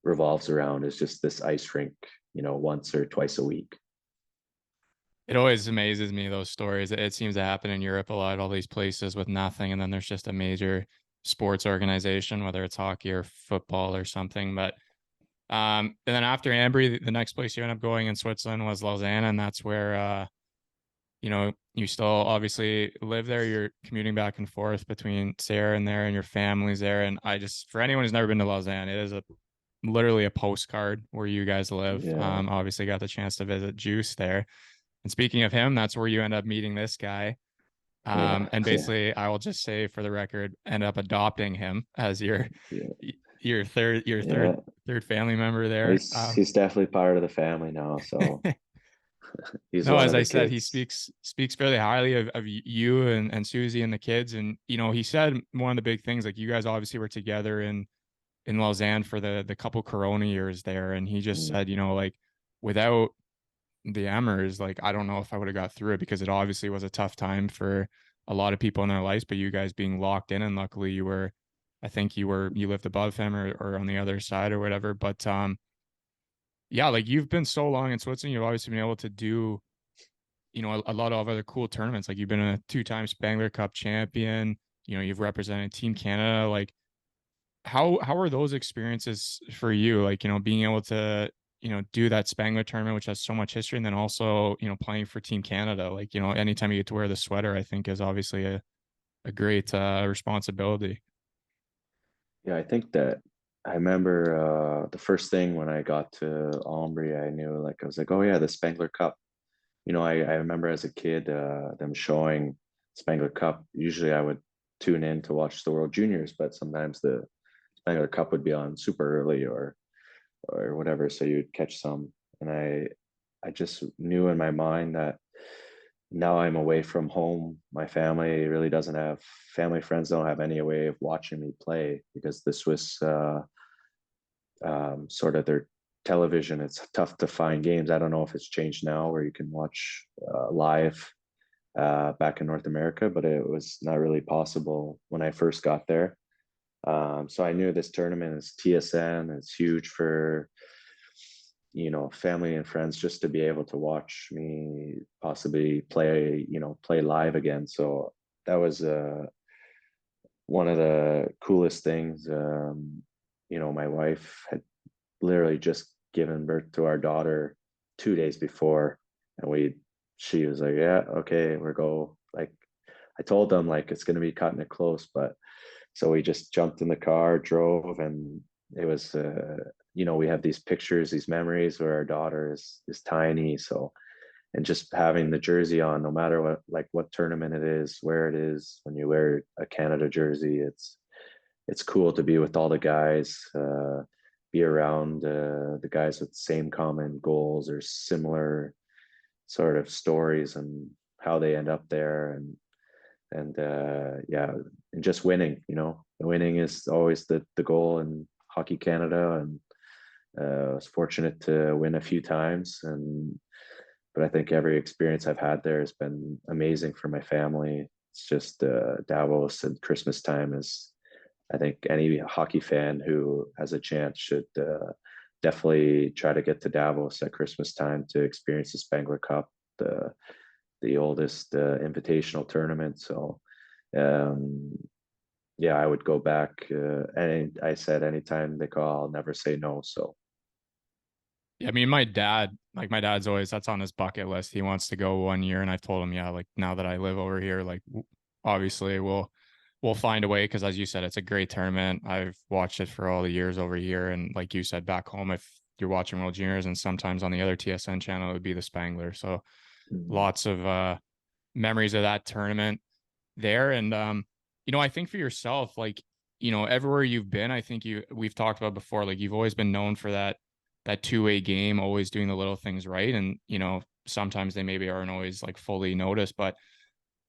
revolves around, is just this ice rink, once or twice a week. It always amazes me, those stories. It seems to happen in Europe a lot, all these places with nothing, and then there's just a major sports organization, whether it's hockey or football or something. But and then after Ambry, the next place you end up going in Switzerland was Lausanne, and that's where you still obviously live there. You're commuting back and forth between Sarah and there, and your family's there. And for anyone who's never been to Lausanne, it is literally a postcard where you guys live. Yeah. Obviously got the chance to visit Juice there. And speaking of him, that's where you end up meeting this guy. Yeah. And Yeah. basically, I will just say for the record, end up adopting him as Yeah. your third Yeah. third family member there. He's definitely part of the family now, so he's No, one as of I the said, he kids. speaks fairly highly of you and Susie and the kids. And he said one of the big things, like you guys obviously were together in Lausanne for the couple Corona years there, and he just Mm. said, like without the Emmers, like I don't know if I would have got through it because it obviously was a tough time for a lot of people in their lives, but you guys being locked in, and luckily you were I think you lived above him or on the other side or whatever. But yeah, like you've been so long in Switzerland, you've obviously been able to do, a lot of other cool tournaments. Like you've been a two-time Spangler Cup champion. You've represented Team Canada. Like how are those experiences for you? Like, being able to, do that Spangler tournament, which has so much history, and then also, playing for Team Canada. Like, anytime you get to wear the sweater, I think is obviously a great responsibility. Yeah, I think that I remember the first thing when I got to Albury, I knew like I was like, oh yeah, the Spangler Cup. I remember as a kid them showing Spangler Cup. Usually I would tune in to watch the World Juniors, but sometimes the Spangler Cup would be on super early or whatever, so you'd catch some. And I just knew in my mind that now I'm away from home. My family really doesn't have family friends don't have any way of watching me play because the Swiss sort of their television. It's tough to find games. I don't know if it's changed now where you can watch live back in North America, but it was not really possible when I first got there. So I knew this tournament is TSN. It's huge for family and friends just to be able to watch me possibly play live again. So that was one of the coolest things. My wife had literally just given birth to our daughter 2 days before, and she was like, yeah, okay, we're go. Like I told them like it's gonna be cutting it close, but so we just jumped in the car, drove, and it was we have these pictures, these memories where our daughter is tiny. So and just having the jersey on, no matter what tournament it is, where it is, when you wear a Canada jersey, it's cool to be with all the guys, be around the guys with the same common goals or similar sort of stories and how they end up there and yeah, and just winning. Winning is always the goal in Hockey Canada, and I was fortunate to win a few times, and but I think every experience I've had there has been amazing for my family. It's just Davos and Christmas time is, I think any hockey fan who has a chance should definitely try to get to Davos at Christmas time to experience the Spangler Cup, the oldest invitational tournament. So, um, yeah, I would go back. And I said anytime they call, I'll never say no. So, Yeah, I mean, my dad's always that's on his bucket list. He wants to go one year, and I've told him, yeah, like now that I live over here, like obviously we'll find a way because, as you said, it's a great tournament. I've watched it for all the years over here, and like you said, back home, if you're watching World Juniors, and sometimes on the other TSN channel, it would be the Spangler. So mm, lots of memories of that tournament there, and I think for yourself, like everywhere you've been, I think we've talked about before, like you've always been known for that two-way game, always doing the little things right. And, sometimes they maybe aren't always like fully noticed, but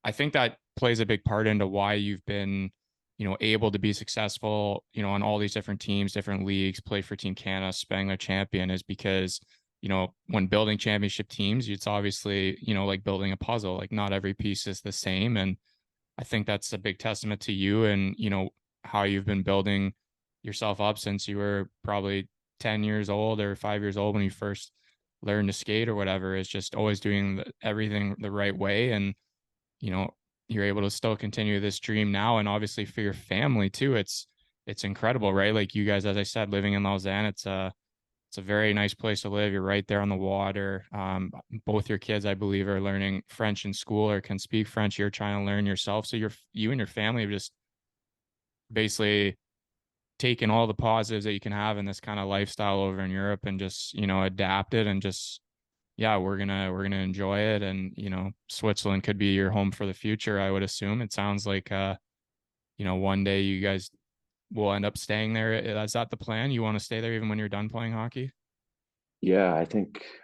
I think that plays a big part into why you've been, able to be successful, on all these different teams, different leagues, play for Team Canada, Spangler champion is because, when building championship teams, it's obviously, like building a puzzle, like not every piece is the same. And I think that's a big testament to you and, how you've been building yourself up since you were probably 10 years old or 5 years old when you first learned to skate or whatever, is just always doing everything the right way. And, you know, you're able to still continue this dream now. And obviously for your family too, it's incredible, right? Like you guys, as I said, living in Lausanne, it's a very nice place to live. You're right there on the water. Both your kids, I believe, are learning French in school or can speak French. You're trying to learn yourself. So you and your family have just basically taken all the positives that you can have in this kind of lifestyle over in Europe and just, adapted and just, yeah, we're gonna enjoy it. And, Switzerland could be your home for the future, I would assume. It sounds like one day you guys will end up staying there. Is that the plan? You want to stay there even when you're done playing hockey? yeah,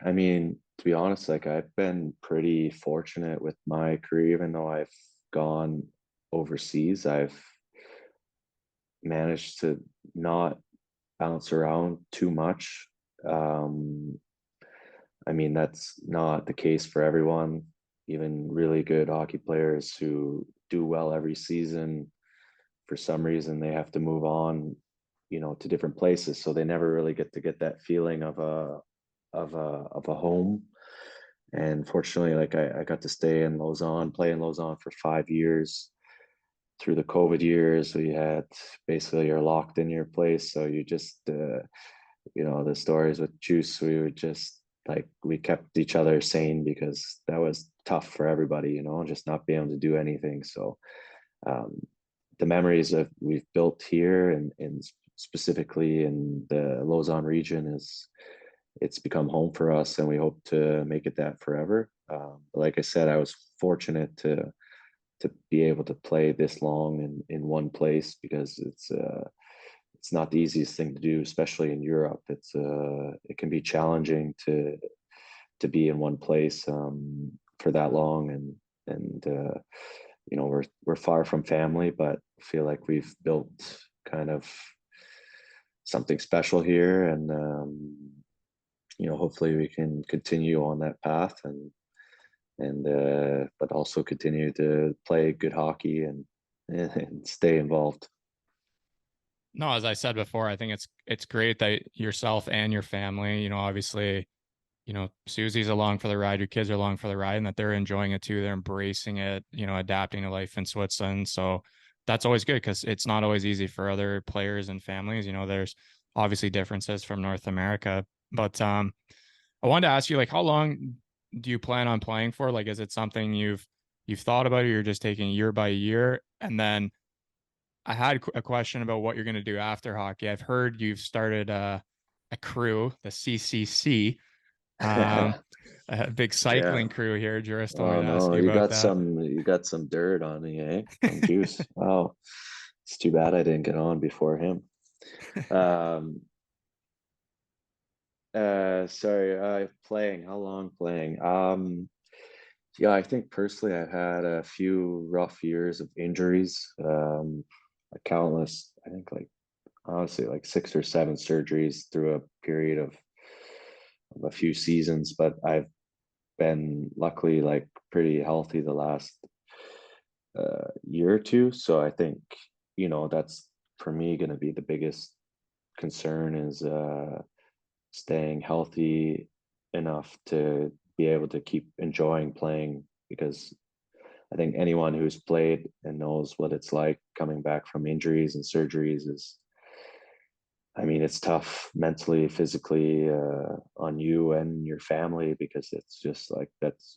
I mean, to be honest, like I've been pretty fortunate with my career, even though I've gone overseas, I've managed to not bounce around too much. Um, I mean, that's not the case for everyone. Even really good hockey players who do well every season for some reason they have to move on, to different places, so they never really get that feeling of a home. And fortunately, like I got to stay in Lausanne, play in Lausanne for 5 years. Through the COVID years, we had basically you're locked in your place, so you just the stories with Juice, we would just like we kept each other sane because that was tough for everybody, just not being able to do anything. So um, the memories that we've built here and specifically in the Lausanne region is it's become home for us, and we hope to make it that forever. Like I said, I was fortunate to be able to play this long in one place because it's not the easiest thing to do, especially in Europe. It can be challenging to be in one place for that long, and we're far from family, but feel like we've built kind of something special here, and hopefully we can continue on that path and but also continue to play good hockey and stay involved. No, as I said before, I think it's great that yourself and your family, obviously, Susie's along for the ride, your kids are along for the ride, and that they're enjoying it too. They're embracing it, adapting to life in Switzerland. So that's always good because it's not always easy for other players and families. There's obviously differences from North America. But I wanted to ask you, like, how long do you plan on playing for? Like, is it something you've thought about, or you're just taking year by year? And then I had a question about what you're going to do after hockey. I've heard you've started a crew, the CCC, um, a big Yeah. cycling crew here. Juris told me Oh to ask no, you about that. you got some dirt on me, eh? From Juice. Wow. It's too bad I didn't get on before him. Um sorry, playing, how long playing? Yeah, I think personally I've had a few rough years of injuries. Countless, I think like honestly like 6 or 7 surgeries through a period of a few seasons, but I've been luckily like pretty healthy the last year or two. So I think, that's for me going to be the biggest concern is staying healthy enough to be able to keep enjoying playing, because I think anyone who's played and knows what it's like coming back from injuries and surgeries is, I mean, it's tough mentally, physically, on you and your family, because it's just like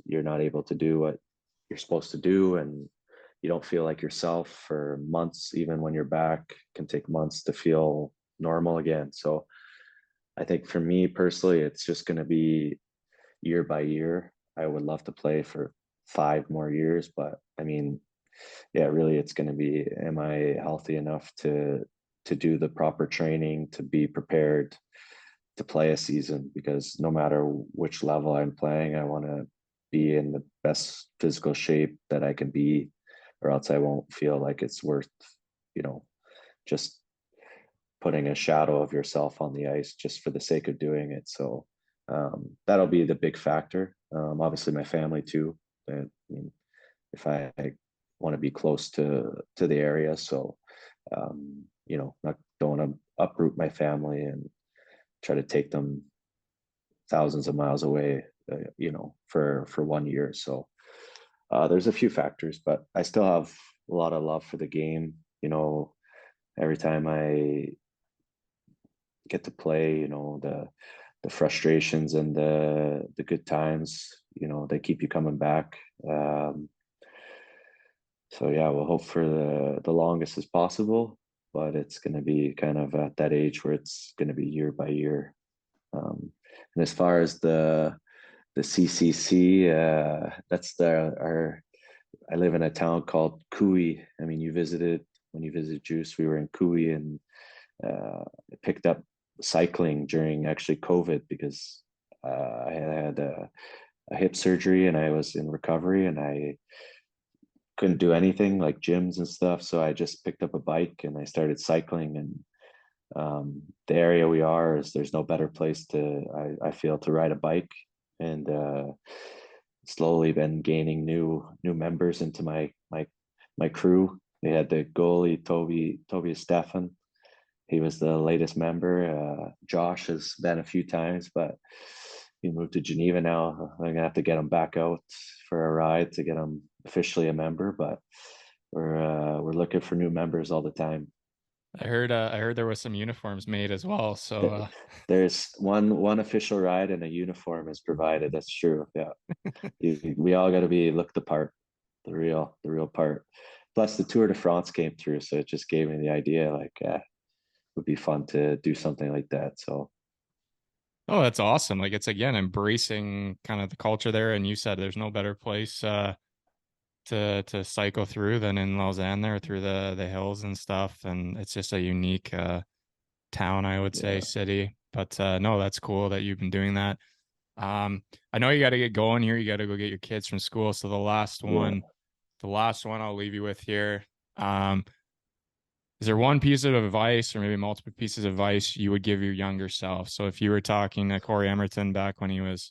you're not able to do what you're supposed to do, and you don't feel like yourself for months. Even when you're back, it can take months to feel normal again. So I think for me personally, it's just going to be year by year. I would love to play for 5 more years, but I mean, yeah, really, it's going to be, am I healthy enough to do the proper training to be prepared to play a season? Because no matter which level I'm playing, I want to be in the best physical shape that I can be, or else I won't feel like it's worth, you know, just putting a shadow of yourself on the ice just for the sake of doing it. So that'll be the big factor. Obviously, my family too. I mean, if I want to be close to the area, so not don't want to uproot my family and try to take them thousands of miles away, for 1 year. So there's a few factors, but I still have a lot of love for the game. Every time I get to play, the frustrations and the good times, they keep you coming back. So yeah, we'll hope for the longest as possible, but it's going to be kind of at that age where it's going to be year by year. And as far as the CCC, that's our. I live in a town called Kui. I mean, when you visited Juice, we were in Kui, and picked up cycling during actually COVID because I had a hip surgery and I was in recovery, and I couldn't do anything like gyms and stuff. So I just picked up a bike and I started cycling. And the area we are is there's no better place I feel to ride a bike, and slowly been gaining new members into my crew. They had the goalie Toby Stefan. He was the latest member. Josh has been a few times, but he moved to Geneva now. I'm gonna have to get him back out for a ride to get him officially a member. But we're looking for new members all the time. I heard there was some uniforms made as well. So There's one official ride and a uniform is provided. That's true. Yeah, we all got to be look the part, the real part. Plus, the Tour de France came through, so it just gave me the idea. Like, would be fun to do something like that. So oh, that's awesome. Like it's again embracing kind of the culture there. And you said there's no better place to cycle through than in Lausanne there through the hills and stuff. And it's just a unique town, I would say, yeah, city. But no, that's cool that you've been doing that. I know you got to get going here. You got to go get your kids from school. So yeah. the last one I'll leave you with here. Um, is there one piece of advice or maybe multiple pieces of advice you would give your younger self? So if you were talking to Corey Emmerton back when he was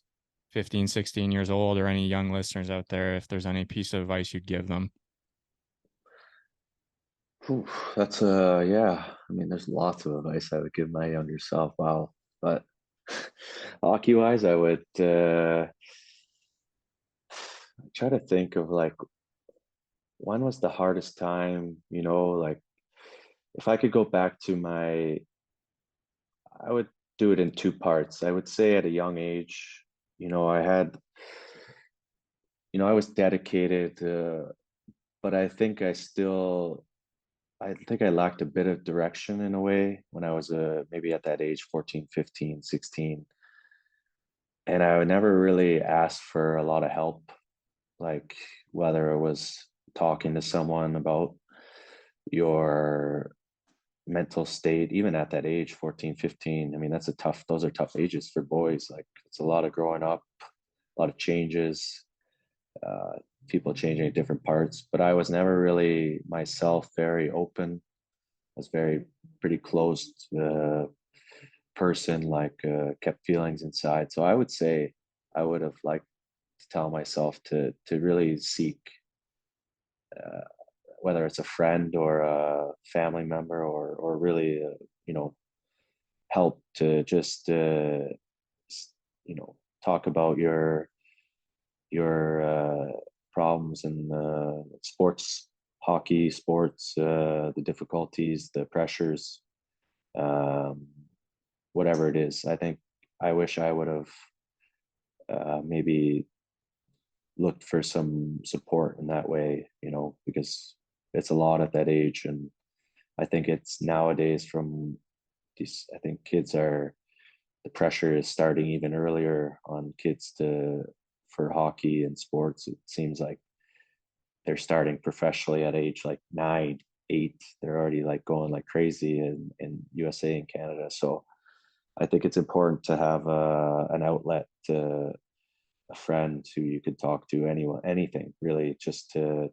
15, 16 years old, or any young listeners out there, if there's any piece of advice you'd give them. Whew, that's yeah. I mean, there's lots of advice I would give my younger self. Wow, but hockey wise, I would try to think of like when was the hardest time. Like if I could go back to I would do it in two parts. I would say at a young age, I had, I was dedicated, but I think I lacked a bit of direction in a way when I was maybe at that age, 14, 15, 16. And I would never really ask for a lot of help, like whether it was talking to someone about your mental state, even at that age, 14, 15. I mean, those are tough ages for boys. Like it's a lot of growing up, a lot of changes, uh, people changing at different parts. But I was never really myself very open. I was very pretty closed person, like kept feelings inside. So I would say I would have liked to tell myself to really seek, uh, whether it's a friend or a family member or really help to just talk about your problems in sports, hockey, sports, the difficulties, the pressures, um, whatever it is. I think I wish I would have maybe looked for some support in that way, because it's a lot at that age. And I think it's nowadays from these, I think the pressure is starting even earlier on kids for hockey and sports. It seems like they're starting professionally at age like 9, 8. They're already like going like crazy in USA and Canada. So I think it's important to have an outlet to a friend who you could talk to, anyone, anything really, just to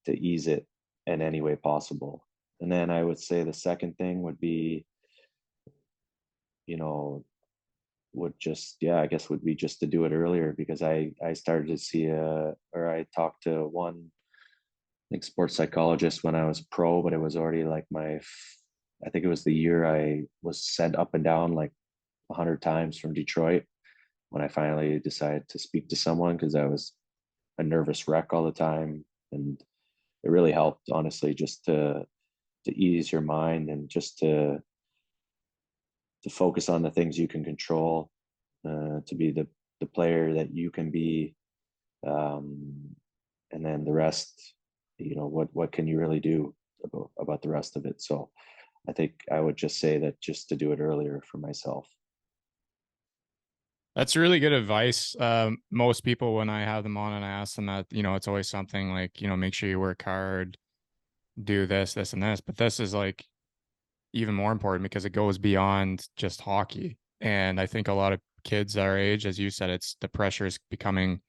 ease it in any way possible. And then I would say the second thing would be, you know, would just yeah, I guess would be just to do it earlier, because I started to see or I talked to one, I think, sports psychologist when I was pro, but it was already like I think it was the year I was sent up and down like 100 times from Detroit when I finally decided to speak to someone, because I was a nervous wreck all the time. And it really helped, honestly, just to ease your mind and just to focus on the things you can control, to be the player that you can be, um, and then the rest, what can you really do about the rest of it. So I think I would just say that just to do it earlier for myself. That's really good advice. Most people, when I have them on and I ask them that, it's always something like, make sure you work hard, do this, this, and this. But this is like even more important because it goes beyond just hockey. And I think a lot of kids our age, as you said, it's the pressure is becoming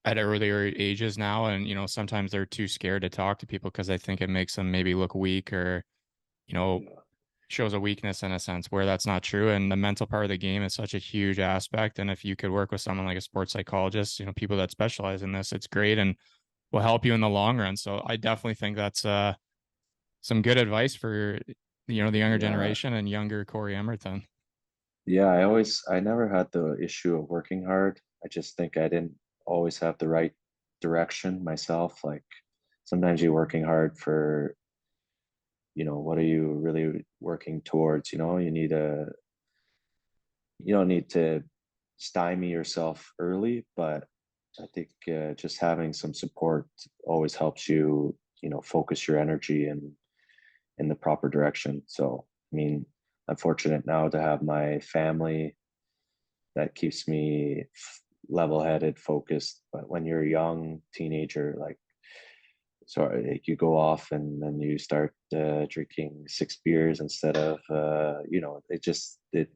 at earlier ages now. And, sometimes they're too scared to talk to people because they think it makes them maybe look weak or, you know, Yeah, shows a weakness in a sense where that's not true. And the mental part of the game is such a huge aspect. And if you could work with someone like a sports psychologist, people that specialize in this, it's great. And will help you in the long run. So I definitely think that's some good advice for the younger Yeah. generation and younger Cory Emmerton. Yeah, I never had the issue of working hard. I just think I didn't always have the right direction myself. Like sometimes you're working hard for, what are you really working towards? You don't need to stymie yourself early, but I think just having some support always helps you, focus your energy in the proper direction. So, I mean, I'm fortunate now to have my family that keeps me level-headed, focused. But when you're a young teenager, like, so like you go off and then you start drinking 6 beers instead of, the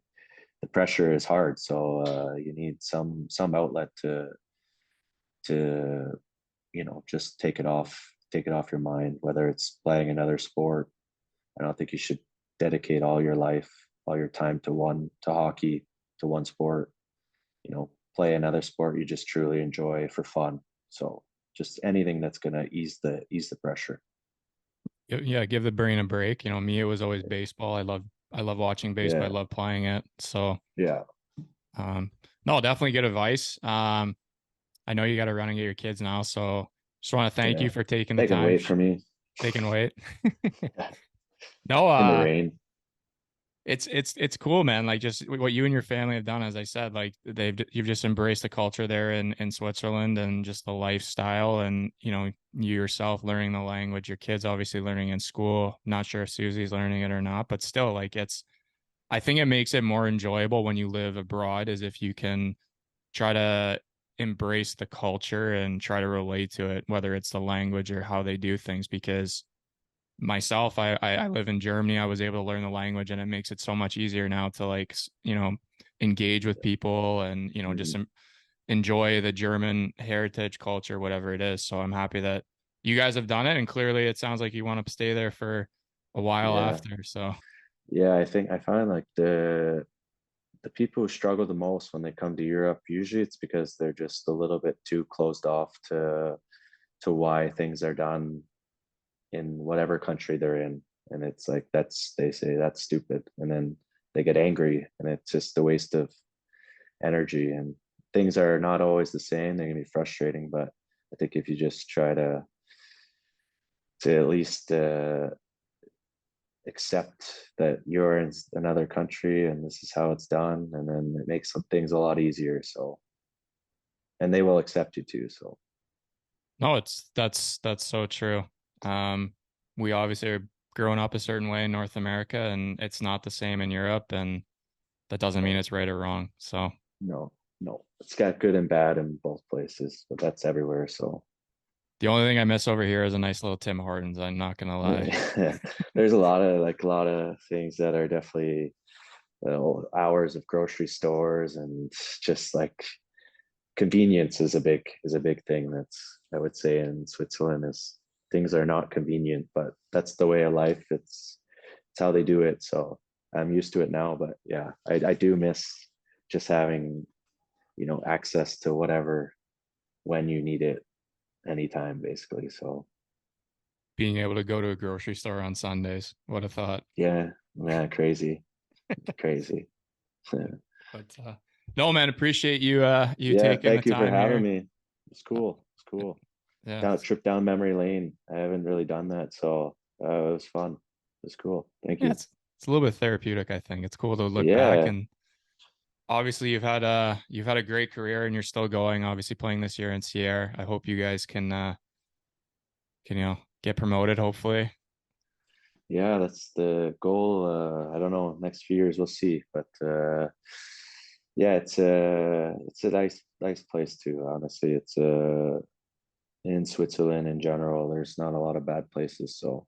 pressure is hard. So you need some outlet to just take it off your mind. Whether it's playing another sport, I don't think you should dedicate all your life, all your time to hockey, to one sport. Play another sport you just truly enjoy for fun. So just anything that's gonna ease the pressure. Yeah, give the brain a break. Me, it was always baseball. I love watching baseball. I Yeah, love playing it. So yeah, um, no, definitely good advice. I know you got to run and get your kids now, so just want to thank yeah. you for taking the They can time. wait for me They can wait. No, in the rain. it's cool, man. Like just what you and your family have done, as I said, like you've just embraced the culture there in Switzerland and just the lifestyle, and you yourself learning the language, your kids obviously learning in school. Not sure if Susie's learning it or not, but still, like I think it makes it more enjoyable when you live abroad, is if you can try to embrace the culture and try to relate to it, whether it's the language or how they do things. Because myself, I live in Germany. I was able to learn the language, and it makes it so much easier now to engage with people and just Mhm. enjoy the German heritage culture, whatever it is. So I'm happy that you guys have done it, and clearly it sounds like you want to stay there for a while Yeah, after. So yeah. I find like the people who struggle the most when they come to Europe, usually it's because they're just a little bit too closed off to why things are done in whatever country they're in. And it's like they say that's stupid. And then they get angry and it's just a waste of energy. And things are not always the same. They're gonna be frustrating. But I think if you just try to at least accept that you're in another country and this is how it's done, and then it makes some things a lot easier. So, and they will accept you too. So, no, that's so true. Um, we obviously are growing up a certain way in North America, and it's not the same in Europe, and that doesn't mean no, it's right or wrong. So no, no, it's got good and bad in both places, but that's everywhere. So, the only thing I miss over here is a nice little Tim Hortons. I'm not gonna lie. yeah, there's a lot of things that are definitely hours of grocery stores, and just like convenience is a big thing. That's, I would say, in Switzerland, is things are not convenient, but that's the way of life. It's how they do it. So I'm used to it now. But yeah, I do miss just having access to whatever when you need it anytime, basically. So Being able to go to a grocery store on Sundays. What a thought. yeah, man, crazy, crazy. But no, man, appreciate you Yeah, taking the thank you for time having here. me. It's cool. It's cool. Yeah, Down trip down memory lane. I haven't really done that, so it was fun. It was cool. Thank yeah, you. it's a little bit therapeutic, I think. It's cool to look back, Yeah, and obviously you've had a great career and you're still going, obviously playing this year in Sierra. I hope you guys can get promoted, hopefully. yeah, that's the goal. I don't know. Next few years, we'll see. But yeah, it's a nice place too. Honestly, it's in Switzerland in general. There's not a lot of bad places. So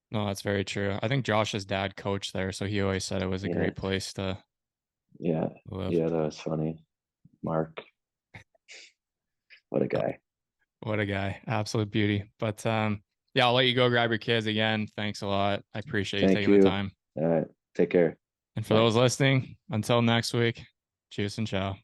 No, that's very true. I think Josh's dad coached there, so he always said it was a yeah, great place to yeah, live. yeah. That was funny. Mark, what a Uh, guy. What a guy. Absolute beauty. But yeah, I'll let you go grab your kids again. Thanks a lot. I appreciate you Thank taking the you. time. Take care. And for Bye. those listening, until next week, cheers and ciao.